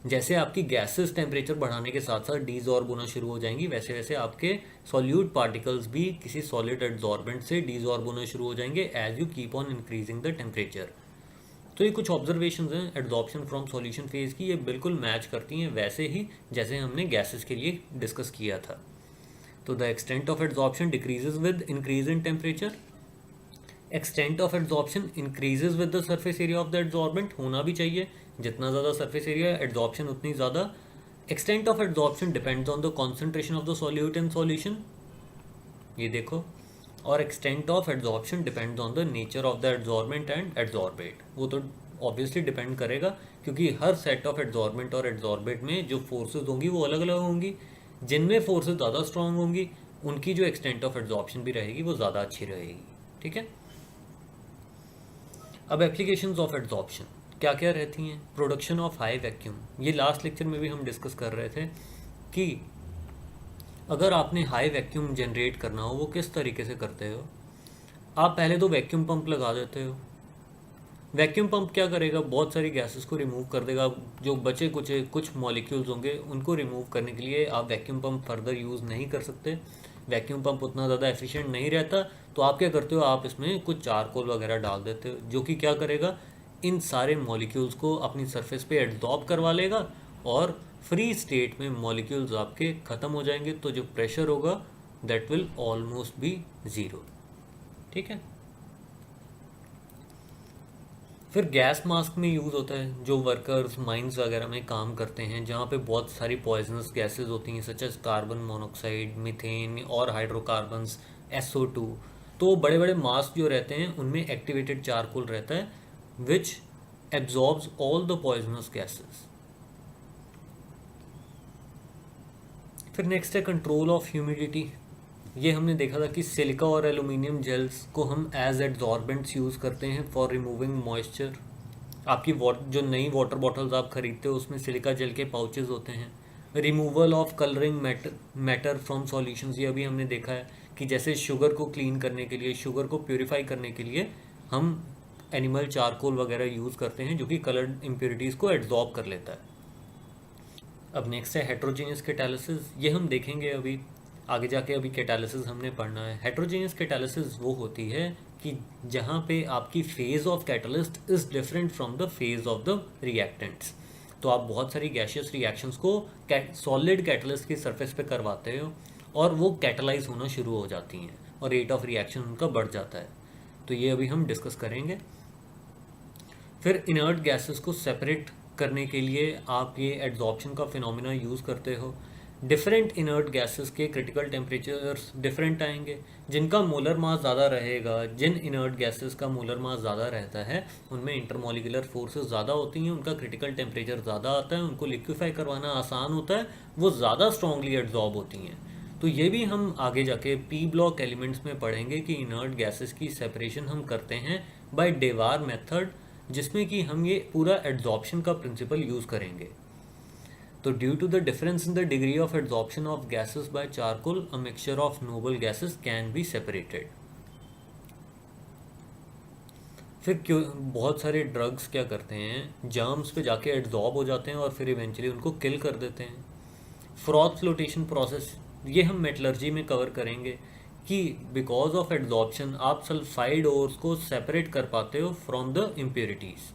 जैसे आपकी गैसेस टेम्परेचर बढ़ाने के साथ साथ डीजॉर्ब होना शुरू हो जाएंगी, वैसे वैसे आपके सॉल्यूट पार्टिकल्स भी किसी सॉलिड एड्जॉर्बेंट से डीजॉर्ब होना शुरू हो जाएंगे as you keep on increasing the temperature. तो ये कुछ ऑब्जर्वेशंस हैं एड्जॉर्प्शन फ्रॉम सॉल्यूशन फेज की, ये बिल्कुल मैच करती हैं वैसे ही जैसे हमने गैसेस के लिए डिस्कस किया था। तो the extent of adsorption decreases with increase in temperature, extent of adsorption increases with the surface area of the adsorbent, होना भी चाहिए। जितना ज़्यादा सरफेस एरिया एड्जॉर्प्शन उतनी ज़्यादा extent of adsorption depends on the concentration of the solute in solution, ये देखो, और extent of adsorption depends on the nature of the adsorbent and adsorbate. वो तो ऑब्वियसली डिपेंड करेगा, क्योंकि हर सेट ऑफ एड्जॉर्बेंट और एड्जॉर्बेट में जो फोर्सेज होंगी वो अलग अलग होंगी। जिनमें फोर्सेज ज़्यादा स्ट्रांग होंगी उनकी जो एक्सटेंट ऑफ एड्जॉर्प्शन भी रहेगी वो ज़्यादा अच्छी रहेगी। ठीक है, अब एप्लीकेशंस ऑफ एड्जॉर्प्शन क्या क्या रहती हैं। प्रोडक्शन ऑफ हाई वैक्यूम, ये लास्ट लेक्चर में भी हम डिस्कस कर रहे थे कि अगर आपने हाई वैक्यूम जनरेट करना हो वो किस तरीके से करते हो। आप पहले तो वैक्यूम पंप लगा देते हो। वैक्यूम पंप क्या करेगा, बहुत सारी गैसेस को रिमूव कर देगा। जो बचे कुछ मॉलिक्यूल्स होंगे उनको रिमूव करने के लिए आप वैक्यूम पंप फर्दर यूज़ नहीं कर सकते। वैक्यूम पंप उतना ज़्यादा एफिशिएंट नहीं रहता, तो आप क्या करते हो, आप इसमें कुछ चारकोल वगैरह डाल देते हो, जो कि क्या करेगा, इन सारे मॉलिक्यूल्स को अपनी सरफेस पे एब्जॉर्ब करवा लेगा और फ्री स्टेट में मॉलिक्यूल्स आपके ख़त्म हो जाएंगे। तो जो प्रेशर होगा that will almost be zero. ठीक है, फिर गैस मास्क में यूज़ होता है, जो वर्कर्स माइंस वगैरह में काम करते हैं जहाँ पे बहुत सारी पॉइजनस गैसेस होती हैं, such as carbon monoxide, methane और हाइड्रोकार्बन्स, SO2। तो बड़े बड़े मास्क जो रहते हैं उनमें एक्टिवेटेड चारकोल रहता है which absorbs all the poisonous gases. फिर नेक्स्ट है कंट्रोल ऑफ ह्यूमिडिटी। ये हमने देखा था कि सिलिका और एल्यूमिनियम जेल्स को हम एज एड्जॉर्बेंट्स यूज़ करते हैं फॉर रिमूविंग मॉइस्चर। आपकी जो नई वाटर बॉटल्स आप खरीदते हो उसमें सिलिका जेल के पाउचेस होते हैं। Removal of colouring matter from solutions, ये अभी हमने देखा है कि जैसे शुगर को क्लीन करने के लिए, शुगर को प्योरीफाई करने के लिए हम एनिमल चारकोल वगैरह यूज़ करते हैं जो कि कलर्ड इम्प्योरिटीज़ को एब्जॉर्ब कर लेता है। अब नेक्स्ट है हेट्रोजीनियस कैटालिसिस, ये हम देखेंगे अभी आगे जाके। अभी कैटालिसिस हमने पढ़ना है। हेट्रोजीनियस कैटालिसिस वो होती है कि जहाँ पे आपकी phase of catalyst is different from the phase of the reactants. तो आप बहुत सारी गैशियस रिएक्शंस को सॉलिड कैटलिस्ट की सरफेस पे करवाते हो और वो कैटलाइज होना शुरू हो जाती हैं और रेट ऑफ रिएक्शन उनका बढ़ जाता है। तो ये अभी हम डिस्कस करेंगे। फिर इनर्ट गैसेस को सेपरेट करने के लिए आप ये एड्जॉर्प्शन का फिनोमिना यूज़ करते हो। डिफरेंट इनर्ट गैसेस के क्रिटिकल टेम्परेचर्स डिफरेंट आएंगे। जिनका मोलर मास ज़्यादा रहेगा, जिन इनर्ट गैसेस का मोलर मास ज़्यादा रहता है उनमें इंटरमोलिकुलर फोर्सेस ज़्यादा होती हैं, उनका क्रिटिकल टेम्परेचर ज़्यादा आता है, उनको लिक्विफाई करवाना आसान होता है, वो ज़्यादा स्ट्रॉन्गली एब्जॉर्ब होती हैं। तो ये भी हम आगे जाके पी ब्लॉक एलिमेंट्स में पढ़ेंगे कि इनर्ट गैसेस की सेपरेशन हम करते हैं बाय डेवार मेथड, जिसमें कि हम ये पूरा एड्जॉर्प्शन का प्रिंसिपल यूज़ करेंगे। तो due to the difference in the degree of adsorption of gases by charcoal, a mixture of noble gases can be separated. फिर क्यों बहुत सारे ड्रग्स क्या करते हैं, जर्म्स पे जाके एड्जॉर्ब हो जाते हैं और फिर इवेंचुअली उनको किल कर देते हैं। फ्रॉथ फ्लोटेशन प्रोसेस, ये हम मेटलर्जी में कवर करेंगे कि बिकॉज ऑफ एड्जॉर्प्शन आप सल्फाइड ओर्स को सेपरेट कर पाते हो फ्रॉम द इम्प्योरिटीज।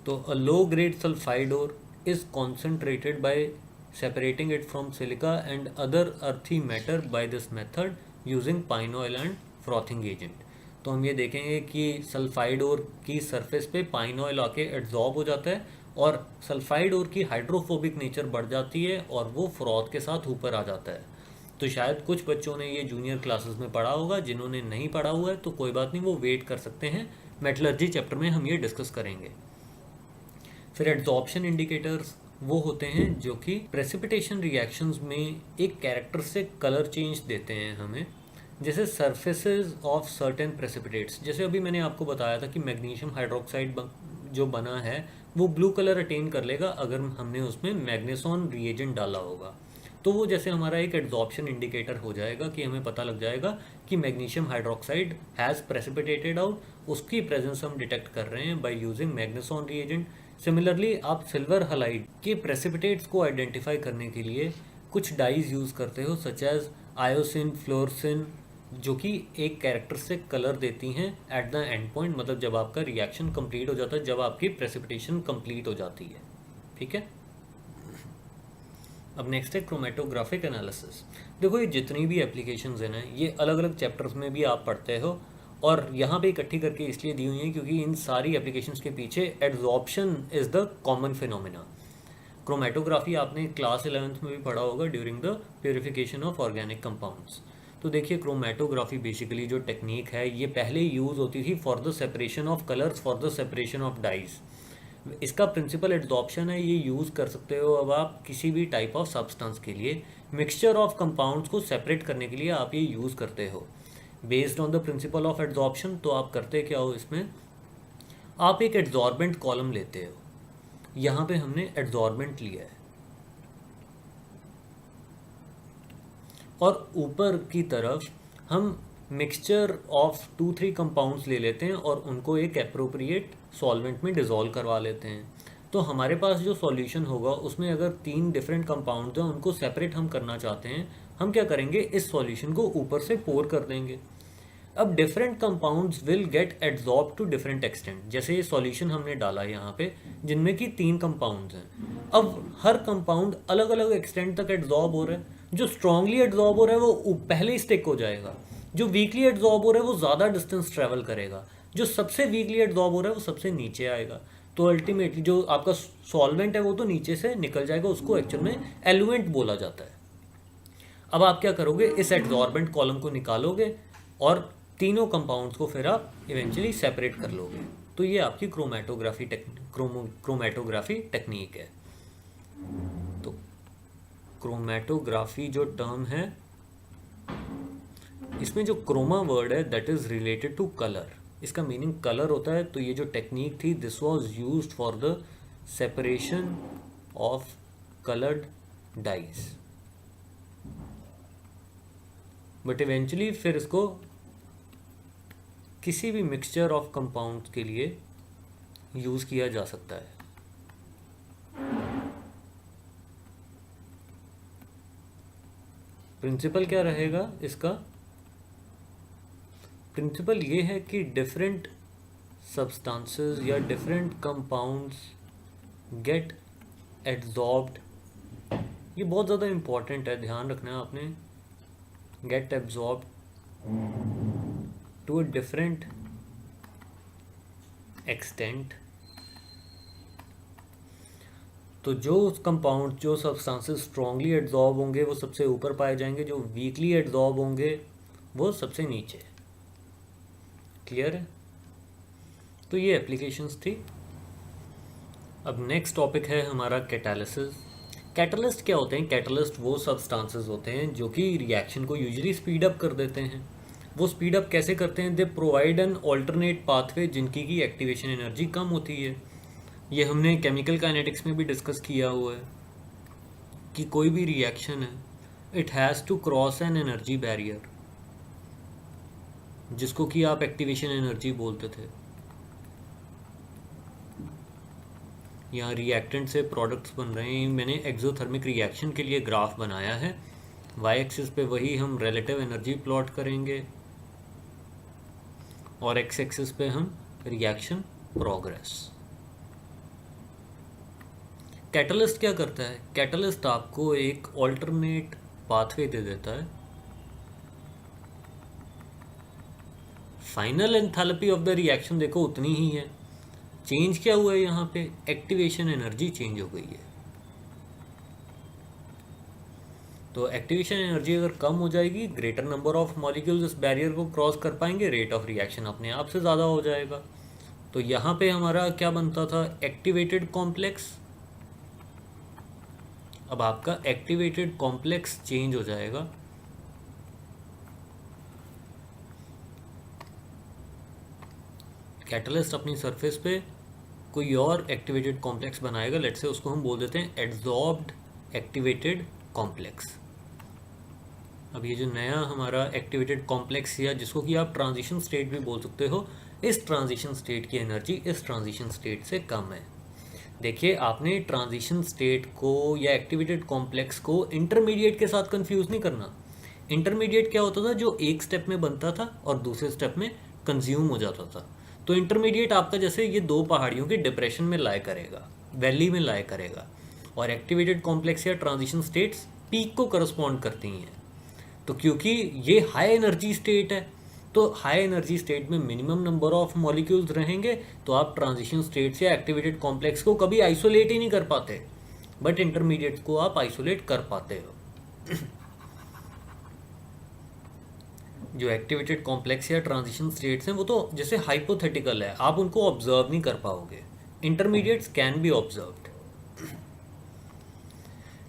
तो a low grade sulphide ore is concentrated by separating it from silica and other earthy matter by this method using pine oil and frothing agent। तो हम ये देखेंगे कि सल्फाइड ओर की सरफेस पे पाइन ऑयल आके adsorb हो जाता है और सल्फाइड ओर की हाइड्रोफोबिक नेचर बढ़ जाती है और वो फ्रॉथ के साथ ऊपर आ जाता है। तो शायद कुछ बच्चों ने ये जूनियर क्लासेस में पढ़ा होगा, जिन्होंने नहीं पढ़ा हुआ है तो कोई बात नहीं, वो वेट कर सकते हैं, मेटलर्जी चैप्टर में हम ये डिस्कस करेंगे। फिर एड्जॉर्प्शन इंडिकेटर्स वो होते हैं जो कि प्रेसिपिटेशन रिएक्शंस में एक कैरेक्टरिस्टिक कलर चेंज देते हैं हमें, जैसे सरफेसेस ऑफ सर्टेन प्रेसिपिटेट्स। जैसे अभी मैंने आपको बताया था कि मैग्नीशियम हाइड्रोक्साइड जो बना है वो ब्लू कलर अटेन कर लेगा अगर हमने उसमें मैग्नेसॉन रिएजेंट डाला होगा। तो वो जैसे हमारा एक एड्जॉर्प्शन इंडिकेटर हो जाएगा कि हमें पता लग जाएगा कि magnesium hydroxide has precipitated out, उसकी प्रेजेंस हम डिटेक्ट कर रहे हैं बाय यूजिंग मैग्नेसॉन रिएजेंट। सिमिलरली आप सिल्वर हलाइड के प्रेसिपिटेट्स को आइडेंटिफाई करने के लिए कुछ डाइज यूज़ करते हो, सच एज आयोसिन, फ्लोरसिन, जो कि एक कैरेक्टरिस्टिक कलर देती हैं एट द एंड पॉइंट, मतलब जब आपका रिएक्शन कंप्लीट हो जाता है, जब आपकी प्रेसिपिटेशन कंप्लीट हो जाती है। ठीक है, अब नेक्स्ट है क्रोमेटोग्राफिक एनालिसिस। देखो ये जितनी भी एप्लीकेशंस हैं ना, ये अलग अलग चैप्टर्स में भी आप पढ़ते हो और यहाँ पे इकट्ठी करके इसलिए दी हुई है क्योंकि इन सारी एप्लीकेशंस के पीछे adsorption is the common phenomena. Chromatography आपने क्लास 11th में भी पढ़ा होगा during the purification of organic compounds. तो देखिए क्रोमेटोग्राफी बेसिकली जो टेक्निक है ये पहले यूज़ होती थी for the separation of colours, for the separation of dyes. इसका प्रिंसिपल एडजॉर्प्शन है, ये यूज़ कर सकते हो अब आप किसी भी टाइप ऑफ सब्सटेंस के लिए, मिक्सचर ऑफ कंपाउंड्स को सेपरेट करने के लिए आप ये यूज़ करते हो based on the principle of adsorption. तो आप करते क्या हो इसमें, आप एक एडजॉर्बेंट कॉलम लेते हो, यहाँ पे हमने एडजॉर्बेंट लिया है और ऊपर की तरफ हम मिक्सचर ऑफ 2-3 कंपाउंड्स ले लेते हैं और उनको एक एप्रोप्रिएट सॉल्वेंट में डिज़ोल्व करवा लेते हैं। तो हमारे पास जो सॉल्यूशन होगा उसमें अगर 3 डिफरेंट कंपाउंड्स हैं उनको सेपरेट हम करना चाहते हैं, हम क्या करेंगे, इस सॉल्यूशन को ऊपर से पोर कर देंगे। अब different compounds will get adsorb to different extent. जैसे ये सॉल्यूशन हमने डाला यहाँ पे जिनमें कि 3 कंपाउंड्स हैं, अब हर कंपाउंड अलग अलग एक्सटेंट तक एड्जॉर्ब हो रहा है। जो स्ट्रांगली एड्जॉर्ब हो रहा है वो पहले ही स्टिक हो जाएगा, जो वीकली एड्जॉर्ब हो रहा है वो ज़्यादा डिस्टेंस ट्रेवल करेगा, जो सबसे वीकली एड्जॉर्ब हो रहा है वो सबसे नीचे आएगा। तो अल्टीमेटली जो आपका सॉल्वेंट है वो तो नीचे से निकल जाएगा, उसको एक्चुअल में एलुएंट बोला जाता है। अब आप क्या करोगे, इस एड्जॉर्बेंट कॉलम को निकालोगे और तीनों कंपाउंड्स को फिर आप इवेंचुअली सेपरेट कर लोगे। तो ये आपकी क्रोमेटोग्राफी टेक्निक है। तो क्रोमेटोग्राफी जो टर्म है इसमें जो क्रोमा वर्ड है that is related to colour, इसका मीनिंग कलर होता है। तो ये जो टेक्निक थी this was used for the separation of coloured dyes, but eventually फिर इसको किसी भी मिक्सचर ऑफ कंपाउंड्स के लिए यूज़ किया जा सकता है। प्रिंसिपल क्या रहेगा इसका, प्रिंसिपल ये है कि डिफरेंट सब्सटेंसेस या डिफरेंट कंपाउंड्स गेट एब्जॉर्ब्ड, ये बहुत ज़्यादा इम्पॉर्टेंट है, ध्यान रखना है आपने, get absorbed to a different extent. तो जो कंपाउंड, जो सब्सटेंसेस स्ट्रांगली एड्जॉर्ब होंगे वो सबसे ऊपर पाए जाएंगे, जो वीकली एड्जॉर्ब होंगे वो सबसे नीचे। क्लियर है? तो ये एप्लीकेशंस थी। अब नेक्स्ट टॉपिक है हमारा कैटालिसिस। कैटलिस्ट क्या होते हैं? कैटलिस्ट वो सब्सटेंसेस होते हैं जो कि रिएक्शन को यूजुअली स्पीड अप कर देते हैं। वो स्पीड अप कैसे करते हैं? They provide an alternate pathway जिनकी की एक्टिवेशन एनर्जी कम होती है। ये हमने केमिकल काइनेटिक्स में भी डिस्कस किया हुआ है कि कोई भी रिएक्शन है it has to cross an energy barrier, जिसको कि आप एक्टिवेशन एनर्जी बोलते थे। यहाँ रिएक्टेंट से प्रोडक्ट्स बन रहे हैं। मैंने एक्सोथर्मिक रिएक्शन के लिए ग्राफ बनाया है, वाई एक्सिस पे वही हम रिलेटिव एनर्जी प्लॉट करेंगे और एक्स एक्सिस पे हम रिएक्शन प्रोग्रेस। कैटलिस्ट क्या करता है? कैटलिस्ट आपको एक ऑल्टरनेट पाथवे दे देता है। Final enthalpy of the reaction देखो उतनी ही है, चेंज क्या हुआ है यहाँ पे? एक्टिवेशन एनर्जी चेंज हो गई है। तो एक्टिवेशन एनर्जी अगर कम हो जाएगी, ग्रेटर नंबर ऑफ मॉलिक्यूल्स इस बैरियर को क्रॉस कर पाएंगे, रेट ऑफ रिएक्शन अपने आप से ज़्यादा हो जाएगा। तो यहाँ पे हमारा क्या बनता था? Activated complex. अब आपका एक्टिवेटेड कॉम्प्लेक्स चेंज हो जाएगा। कैटलिस्ट अपनी सरफेस पे कोई और एक्टिवेटेड कॉम्प्लेक्स बनाएगा, लेट्स से उसको हम बोल देते हैं एड्जॉर्ब्ड एक्टिवेटेड कॉम्प्लेक्स। अब ये जो नया हमारा एक्टिवेटेड कॉम्प्लेक्स या जिसको कि आप ट्रांजिशन स्टेट भी बोल सकते हो, इस ट्रांजिशन स्टेट की एनर्जी इस ट्रांजिशन स्टेट से कम है। देखिए आपने ट्रांजिशन स्टेट को या एक्टिवेटेड कॉम्प्लेक्स को इंटरमीडिएट के साथ कंफ्यूज नहीं करना। इंटरमीडिएट क्या होता था? जो एक स्टेप में बनता था और दूसरे स्टेप में कंज्यूम हो जाता था। तो इंटरमीडिएट आपका जैसे ये दो पहाड़ियों के डिप्रेशन में लाए करेगा, वैली में लाए करेगा, और एक्टिवेटेड कॉम्प्लेक्स या ट्रांजिशन स्टेट्स पीक को करस्पॉन्ड करती हैं। तो क्योंकि ये हाई एनर्जी स्टेट है, तो हाई एनर्जी स्टेट में मिनिमम नंबर ऑफ मॉलिक्यूल्स रहेंगे, तो आप ट्रांजिशन स्टेट्स या एक्टिवेटेड कॉम्प्लेक्स को कभी आइसोलेट ही नहीं कर पाते। बट इंटरमीडिएट्स को आप आइसोलेट कर पाते हो। जो एक्टिवेटेड कॉम्प्लेक्स या ट्रांजिशन स्टेट्स हैं वो तो जैसे हाइपोथेटिकल है, आप उनको ऑब्जर्व नहीं कर पाओगे। Intermediates can be observed.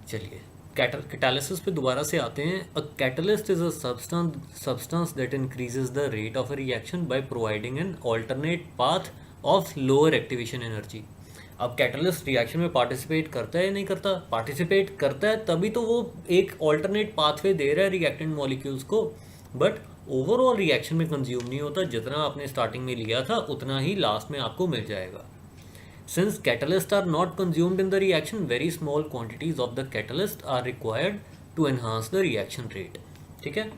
चलिए कैटालिसिस पे दोबारा से आते हैं। A catalyst is a substance that increases the rate of a reaction by providing an alternate path of lower activation energy. अब कैटलिस्ट रिएक्शन में पार्टिसिपेट करता है या नहीं करता? पार्टिसिपेट करता है, तभी तो वो एक ऑल्टरनेट पाथवे दे रहा है रिएक्टेंट मॉलिक्यूल्स को, बट ओवरऑल रिएक्शन में कंज्यूम नहीं होता। जितना आपने स्टार्टिंग में लिया था उतना ही लास्ट में आपको मिल जाएगा। Since catalysts are not consumed in the reaction, very small quantities of the catalyst are required to enhance the reaction rate। ठीक है।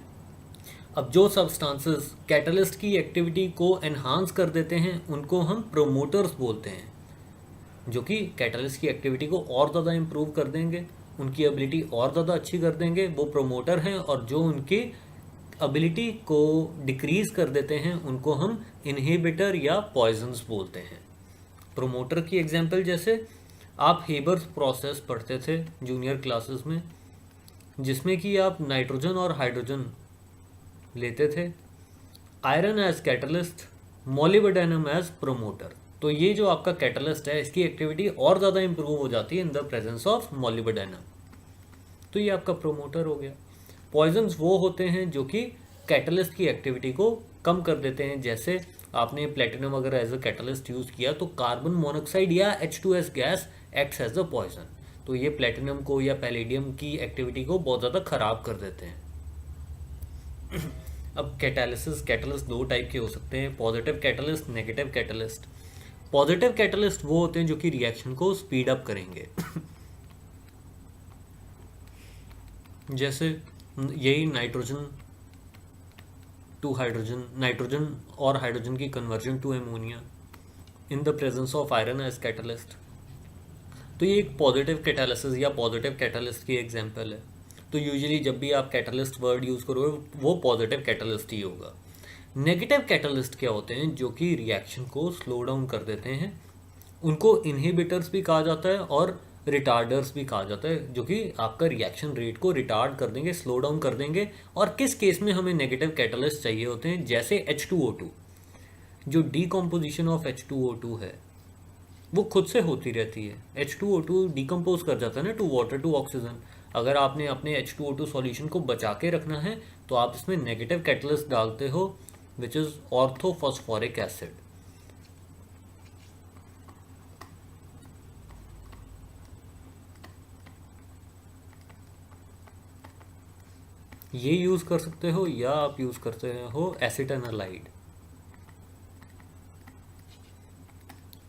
अब जो सब्सटेंसेस कैटलिस्ट की एक्टिविटी को एनहांस कर देते हैं उनको हम प्रोमोटर्स बोलते हैं, जो कि कैटलिस्ट की एक्टिविटी को और ज़्यादा इम्प्रूव कर देंगे, उनकी एबिलिटी और ज़्यादा अच्छी कर देंगे, वो प्रोमोटर हैं। और जो उनकी एबिलिटी को डिक्रीज कर देते हैं उनको हम इनहिबिटर या पॉइजन्स बोलते हैं। प्रोमोटर की एग्जांपल जैसे आप हेबर्स प्रोसेस पढ़ते थे जूनियर क्लासेस में, जिसमें कि आप नाइट्रोजन और हाइड्रोजन लेते थे, iron as catalyst, molybdenum as promoter. तो ये जो आपका कैटलिस्ट है इसकी एक्टिविटी और ज़्यादा इंप्रूव हो जाती है in the presence of molybdenum, तो ये आपका प्रोमोटर हो गया। पॉइजन्स वो होते हैं जो कि कैटलिस्ट की एक्टिविटी को कम कर देते हैं। जैसे आपने प्लेटिनम अगर एज अ कैटलिस्ट यूज़ किया तो कार्बन मोनोऑक्साइड या H2S gas acts as a poison, तो ये प्लेटिनम को या पैलेडियम की एक्टिविटी को बहुत ज़्यादा ख़राब कर देते हैं। अब कैटलिस्ट दो टाइप के हो सकते हैं, positive catalyst, negative catalyst. Positive catalyst वो होते हैं जो कि रिएक्शन को स्पीड अप करेंगे। जैसे यही नाइट्रोजन टू हाइड्रोजन, नाइट्रोजन और हाइड्रोजन की conversion to ammonia in the presence of iron as catalyst, तो ये एक पॉजिटिव कैटालिसिस या पॉजिटिव कैटालिस्ट की एग्जांपल है। तो यूजुअली जब भी आप कैटलिस्ट वर्ड यूज़ करोगे वो पॉजिटिव कैटालिस्ट ही होगा। नेगेटिव कैटालिस्ट क्या होते हैं? जो कि रिएक्शन को स्लो डाउन कर देते हैं, उनको इनहिबिटर्स भी कहा जाता है और रिटार्डर्स भी कहा जाता है, जो कि आपका रिएक्शन रेट को रिटार्ड कर देंगे, स्लो डाउन कर देंगे। और किस केस में हमें नेगेटिव कैटलिस्ट चाहिए होते हैं? जैसे H2O2, जो डीकम्पोजिशन ऑफ H2O2 है वो खुद से होती रहती है। H2O2 डिकम्पोज कर जाता है ना टू वाटर टू ऑक्सीजन। अगर आपने अपने H2O2 सॉल्यूशन को बचा के रखना है तो आप इसमें नेगेटिव कैटलिस्ट डालते हो, विच इज़ ऑर्थोफॉस्फोरिक एसिड। ये यूज़ कर सकते हो या आप यूज़ करते हो एसिटानालाइड।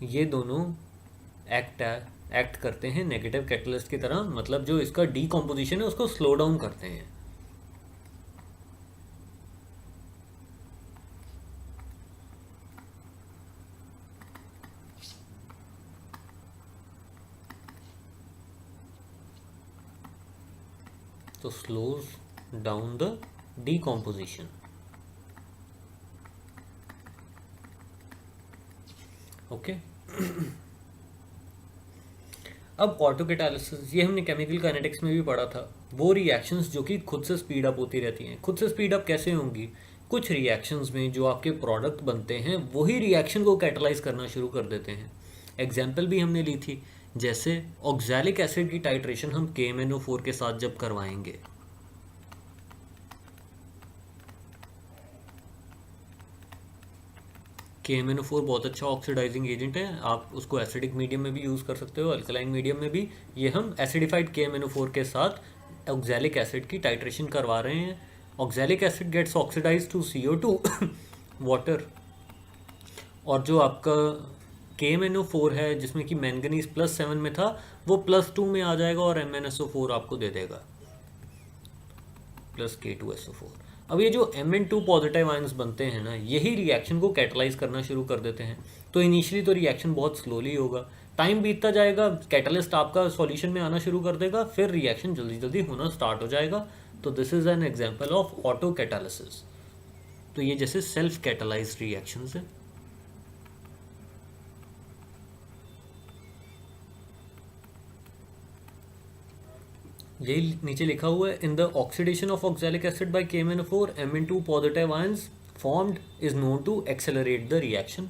ये दोनों एक्ट करते हैं नेगेटिव कैटलिस्ट की तरह, मतलब जो इसका डीकम्पोजिशन है उसको स्लो डाउन करते हैं। तो slows down the decomposition. Okay. अब ऑटो कैटालिसिस, ये हमने केमिकल काइनेटिक्स में भी पढ़ा था। वो रिएक्शंस जो कि खुद से स्पीड अप होती रहती हैं। खुद से स्पीड अप कैसे होंगी? कुछ रिएक्शंस में जो आपके प्रोडक्ट बनते हैं वही रिएक्शन को कैटलाइज करना शुरू कर देते हैं। एग्जाम्पल भी हमने ली थी, जैसे ऑक्सैलिक एसिड की टाइट्रेशन हम KMnO4 के साथ जब करवाएंगे, KMnO4 बहुत अच्छा ऑक्सीडाइजिंग एजेंट है। आप उसको एसिडिक मीडियम में भी यूज़ कर सकते हो, अल्कलाइन मीडियम में भी। ये हम एसिडिफाइड KMnO4 के साथ ऑक्सैलिक एसिड की टाइट्रेशन करवा रहे हैं। Oxalic acid gets oxidise to CO2 water, और जो आपका KMnO4 है जिसमें कि मैंगनीज +7 में था वो +2 में आ जाएगा और MnSO4 आपको दे देगा +K2SO4। अब ये जो Mn2 पॉजिटिव आयंस बनते हैं ना, यही रिएक्शन को कैटलाइज करना शुरू कर देते हैं। तो इनिशियली तो रिएक्शन बहुत स्लोली होगा, टाइम बीतता जाएगा, कैटलिस्ट आपका सॉल्यूशन में आना शुरू कर देगा, फिर रिएक्शन जल्दी जल्दी होना स्टार्ट हो जाएगा। तो this is an example of auto catalysis. तो ये जैसे सेल्फ कैटलाइज्ड रिएक्शंस है। यही नीचे लिखा हुआ है, in the oxidation of oxalic acid by KMnO4 Mn2 positive ions formed is known to accelerate the reaction.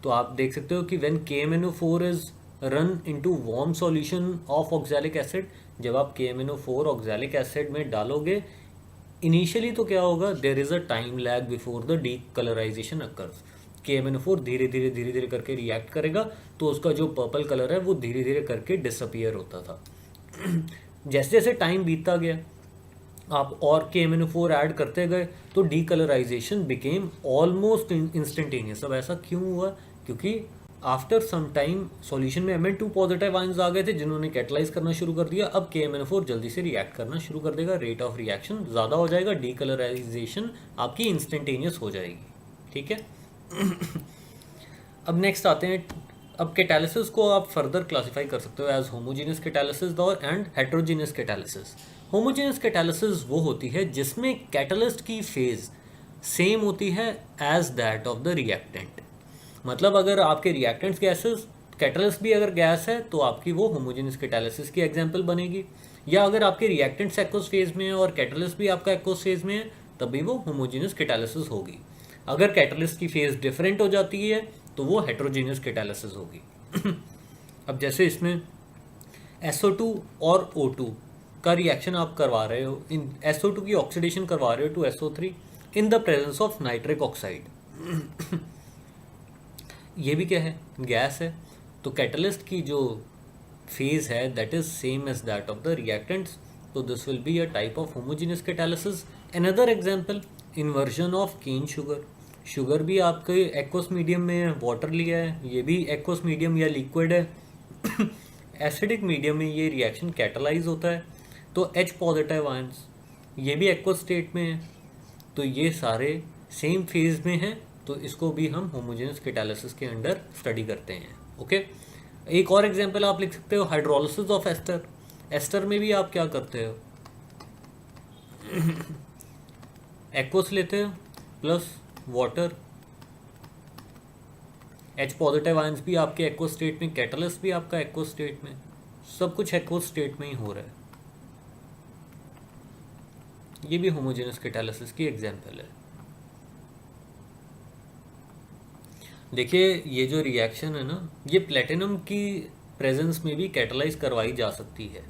तो आप देख सकते हो कि when KMnO4 is run into warm solution of oxalic acid, जब आप KMnO4 ऑक्सैलिक एसिड में डालोगे इनिशियली तो क्या होगा, there is a time lag before the decolourisation occurs. KMnO4 धीरे धीरे करके रिएक्ट करेगा, तो उसका जो पर्पल कलर है वो धीरे धीरे करके डिसअपियर होता था। जैसे जैसे टाइम बीतता गया आप और KMnO4 ऐड करते गए, तो डीकलराइजेशन बिकेम ऑलमोस्ट इंस्टेंटेनियस। अब ऐसा क्यों हुआ, क्योंकि आफ्टर सम टाइम सॉल्यूशन में Mn2 पॉजिटिव आयंस आ गए थे जिन्होंने कैटलाइज करना शुरू कर दिया। अब KMnO4 जल्दी से रिएक्ट करना शुरू कर देगा, रेट ऑफ रिएक्शन ज़्यादा हो जाएगा, डीकलराइजेशन आपकी इंस्टेंटेनियस हो जाएगी। ठीक है। अब नेक्स्ट आते हैं, अब कैटालिसिस को आप फर्दर क्लासिफाई कर सकते हो एज होमोजेनियस कैटालिसिस और and heterogeneous catalysis. Homogeneous catalysis वो होती है जिसमें कैटलिस्ट की फेज सेम होती है as that of the reactant. मतलब अगर आपके रिएक्टेंट्स गैसेस, कैटलिस्ट भी अगर गैस है तो आपकी वो होमोजेनियस कैटालिसिस की एग्जांपल बनेगी। या अगर आपके रिएक्टेंट्स एक्वस फेज में है और कैटलिस्ट भी आपका एक्वस फेज में है, तभी वो होमोजेनियस कैटालिसिस होगी। अगर कैटलिस्ट की फेज डिफरेंट हो जाती है तो वो हेट्रोजेनियस कैटालिसिस होगी। अब जैसे इसमें SO2 और O2 का रिएक्शन आप करवा रहे हो, इन SO2 की ऑक्सीडेशन करवा रहे हो to SO3 in the presence of nitric oxide. ये भी क्या है, गैस है। तो कैटलिस्ट की जो फेज है that is same as that of the reactants, तो this will be a type of homogeneous catalysis. Another example, inversion of cane sugar. Sugar भी आपके एक्वस मीडियम में है, वाटर लिया है, ये भी एक्वस मीडियम या लिक्विड है। एसिडिक मीडियम में ये रिएक्शन कैटलाइज होता है, तो H पॉजिटिव आयंस ये भी एक्वस स्टेट में है, तो ये सारे सेम फेज में हैं, तो इसको भी हम होमोजेनियस कैटालिसिस के अंडर स्टडी करते हैं। ओके। एक और एग्जांपल आप लिख सकते हो, हाइड्रोलिसिस ऑफ एस्टर। एस्टर में भी आप क्या करते हो, एक्वस लेते हो plus water, H positive ions भी आपके एक्वस स्टेट में, कैटलिस्ट भी आपका एक्वस स्टेट में, सब कुछ एक्वस स्टेट में ही हो रहा है। ये भी होमोजेनियस कैटालिसिस की एग्जांपल है। देखिए ये जो रिएक्शन है ना, ये प्लेटिनम की प्रेजेंस में भी कैटलाइज करवाई जा सकती है।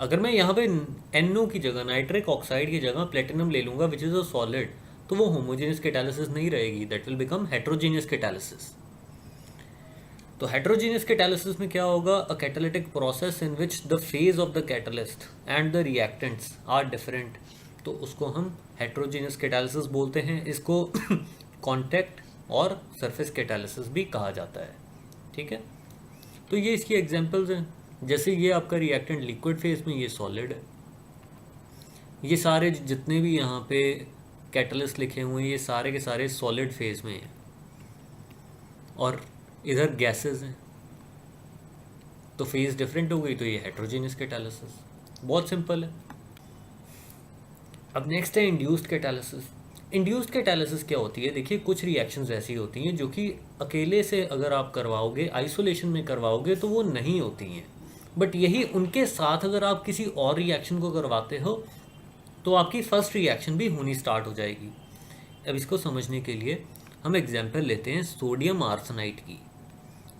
अगर मैं यहाँ पे NO की जगह, नाइट्रिक ऑक्साइड की जगह प्लेटिनम ले लूँगा विच इज़ अ सॉलिड, तो वो होमोजेनियस कैटालिसिस नहीं रहेगी, that will become heterogeneous catalysis. तो हेट्रोजेनियस कैटालिसिस में क्या होगा, a catalytic process in which the phase of the catalyst and the reactants are different, तो उसको हम हेट्रोजेनियस कैटालिसिस बोलते हैं। इसको कॉन्टैक्ट और सरफेस कैटालिसिस भी कहा जाता है। ठीक है। तो ये इसकी एग्जांपल्स हैं। जैसे ये आपका रिएक्टेंट लिक्विड फेज में, ये सॉलिड है। ये सारे जितने भी यहाँ पे कैटलिस्ट लिखे हुए हैं ये सारे के सारे सॉलिड फेज में हैं, और इधर गैसेस हैं, तो फेज डिफरेंट हो गई, तो ये हेट्रोजेनियस कैटालिसिस। बहुत सिंपल है। अब नेक्स्ट है इंड्यूस्ड कैटालिसिस। इंड्यूस्ड कैटालिसिस क्या होती है, देखिए कुछ रिएक्शंस ऐसी होती हैं जो कि अकेले से अगर आप करवाओगे, आइसोलेशन में करवाओगे तो वो नहीं होती हैं, बट यही उनके साथ अगर आप किसी और रिएक्शन को करवाते हो तो आपकी फर्स्ट रिएक्शन भी होनी स्टार्ट हो जाएगी। अब इसको समझने के लिए हम एग्जांपल लेते हैं सोडियम आर्सेनाइट की।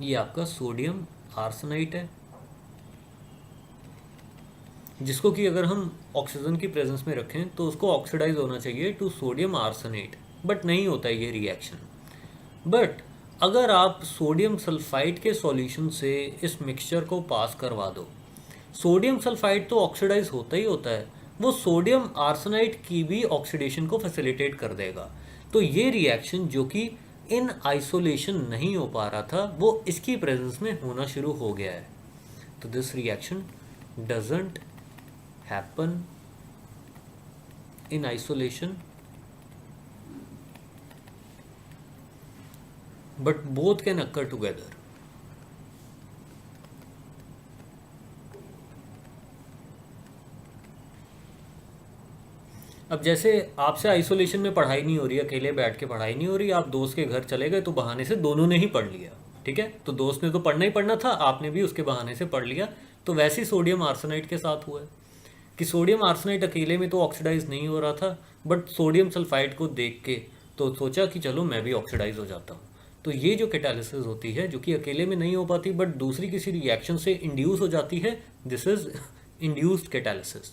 ये आपका सोडियम आर्सेनाइट है, जिसको कि अगर हम ऑक्सीजन की प्रेजेंस में रखें तो उसको ऑक्सीडाइज होना चाहिए टू सोडियम आर्सेनेट, बट नहीं होता है ये रिएक्शन। बट अगर आप सोडियम सल्फाइड के सॉल्यूशन से इस मिक्सचर को पास करवा दो, सोडियम सल्फाइड तो ऑक्सीडाइज होता ही होता है, वो सोडियम आर्सेनाइट की भी ऑक्सीडेशन को फैसिलिटेट कर देगा। तो ये रिएक्शन जो कि इन आइसोलेशन नहीं हो पा रहा था, वो इसकी प्रेजेंस में होना शुरू हो गया है। तो this reaction doesn't happen in isolation, but both can occur together. अब जैसे आपसे आइसोलेशन में पढ़ाई नहीं हो रही, अकेले बैठ के पढ़ाई नहीं हो रही, आप दोस्त के घर चले गए तो बहाने से दोनों ने ही पढ़ लिया, ठीक है। तो दोस्त ने तो पढ़ना ही पढ़ना था, आपने भी उसके बहाने से पढ़ लिया। तो वैसे ही सोडियम आर्सेनाइट के साथ हुआ है। कि सोडियम आर्सेनाइड अकेले में तो ऑक्सीडाइज नहीं हो रहा था, बट सोडियम सल्फाइड को देख के तो सोचा कि चलो मैं भी ऑक्सीडाइज हो जाता हूँ। तो ये जो कैटालिसिस होती है जो कि अकेले में नहीं हो पाती बट दूसरी किसी रिएक्शन से इंड्यूस हो जाती है, दिस इज इंड्यूस्ड कैटालिसिस।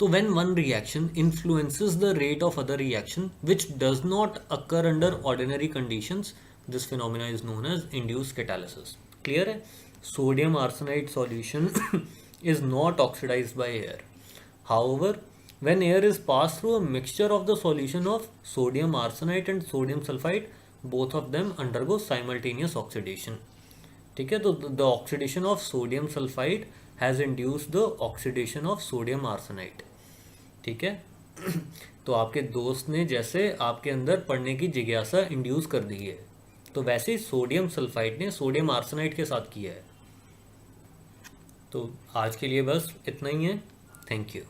तो when one reaction influences the rate of other reaction which does not occur under ordinary conditions, this phenomena is known as induced catalysis. Clear है? Sodium arsenide solution is not oxidized by air. However, when air is passed through a mixture of the solution of sodium arsenide and sodium sulfide, both of them undergo simultaneous oxidation. ठीक है, तो the oxidation of sodium sulfide has induced the oxidation of sodium arsenide. ठीक है। तो आपके दोस्त ने जैसे आपके अंदर पढ़ने की जिज्ञासा इंड्यूस कर दी है, तो वैसे ही सोडियम सल्फाइड ने सोडियम आर्सेनाइड के साथ किया है। तो आज के लिए बस इतना ही है। Thank you.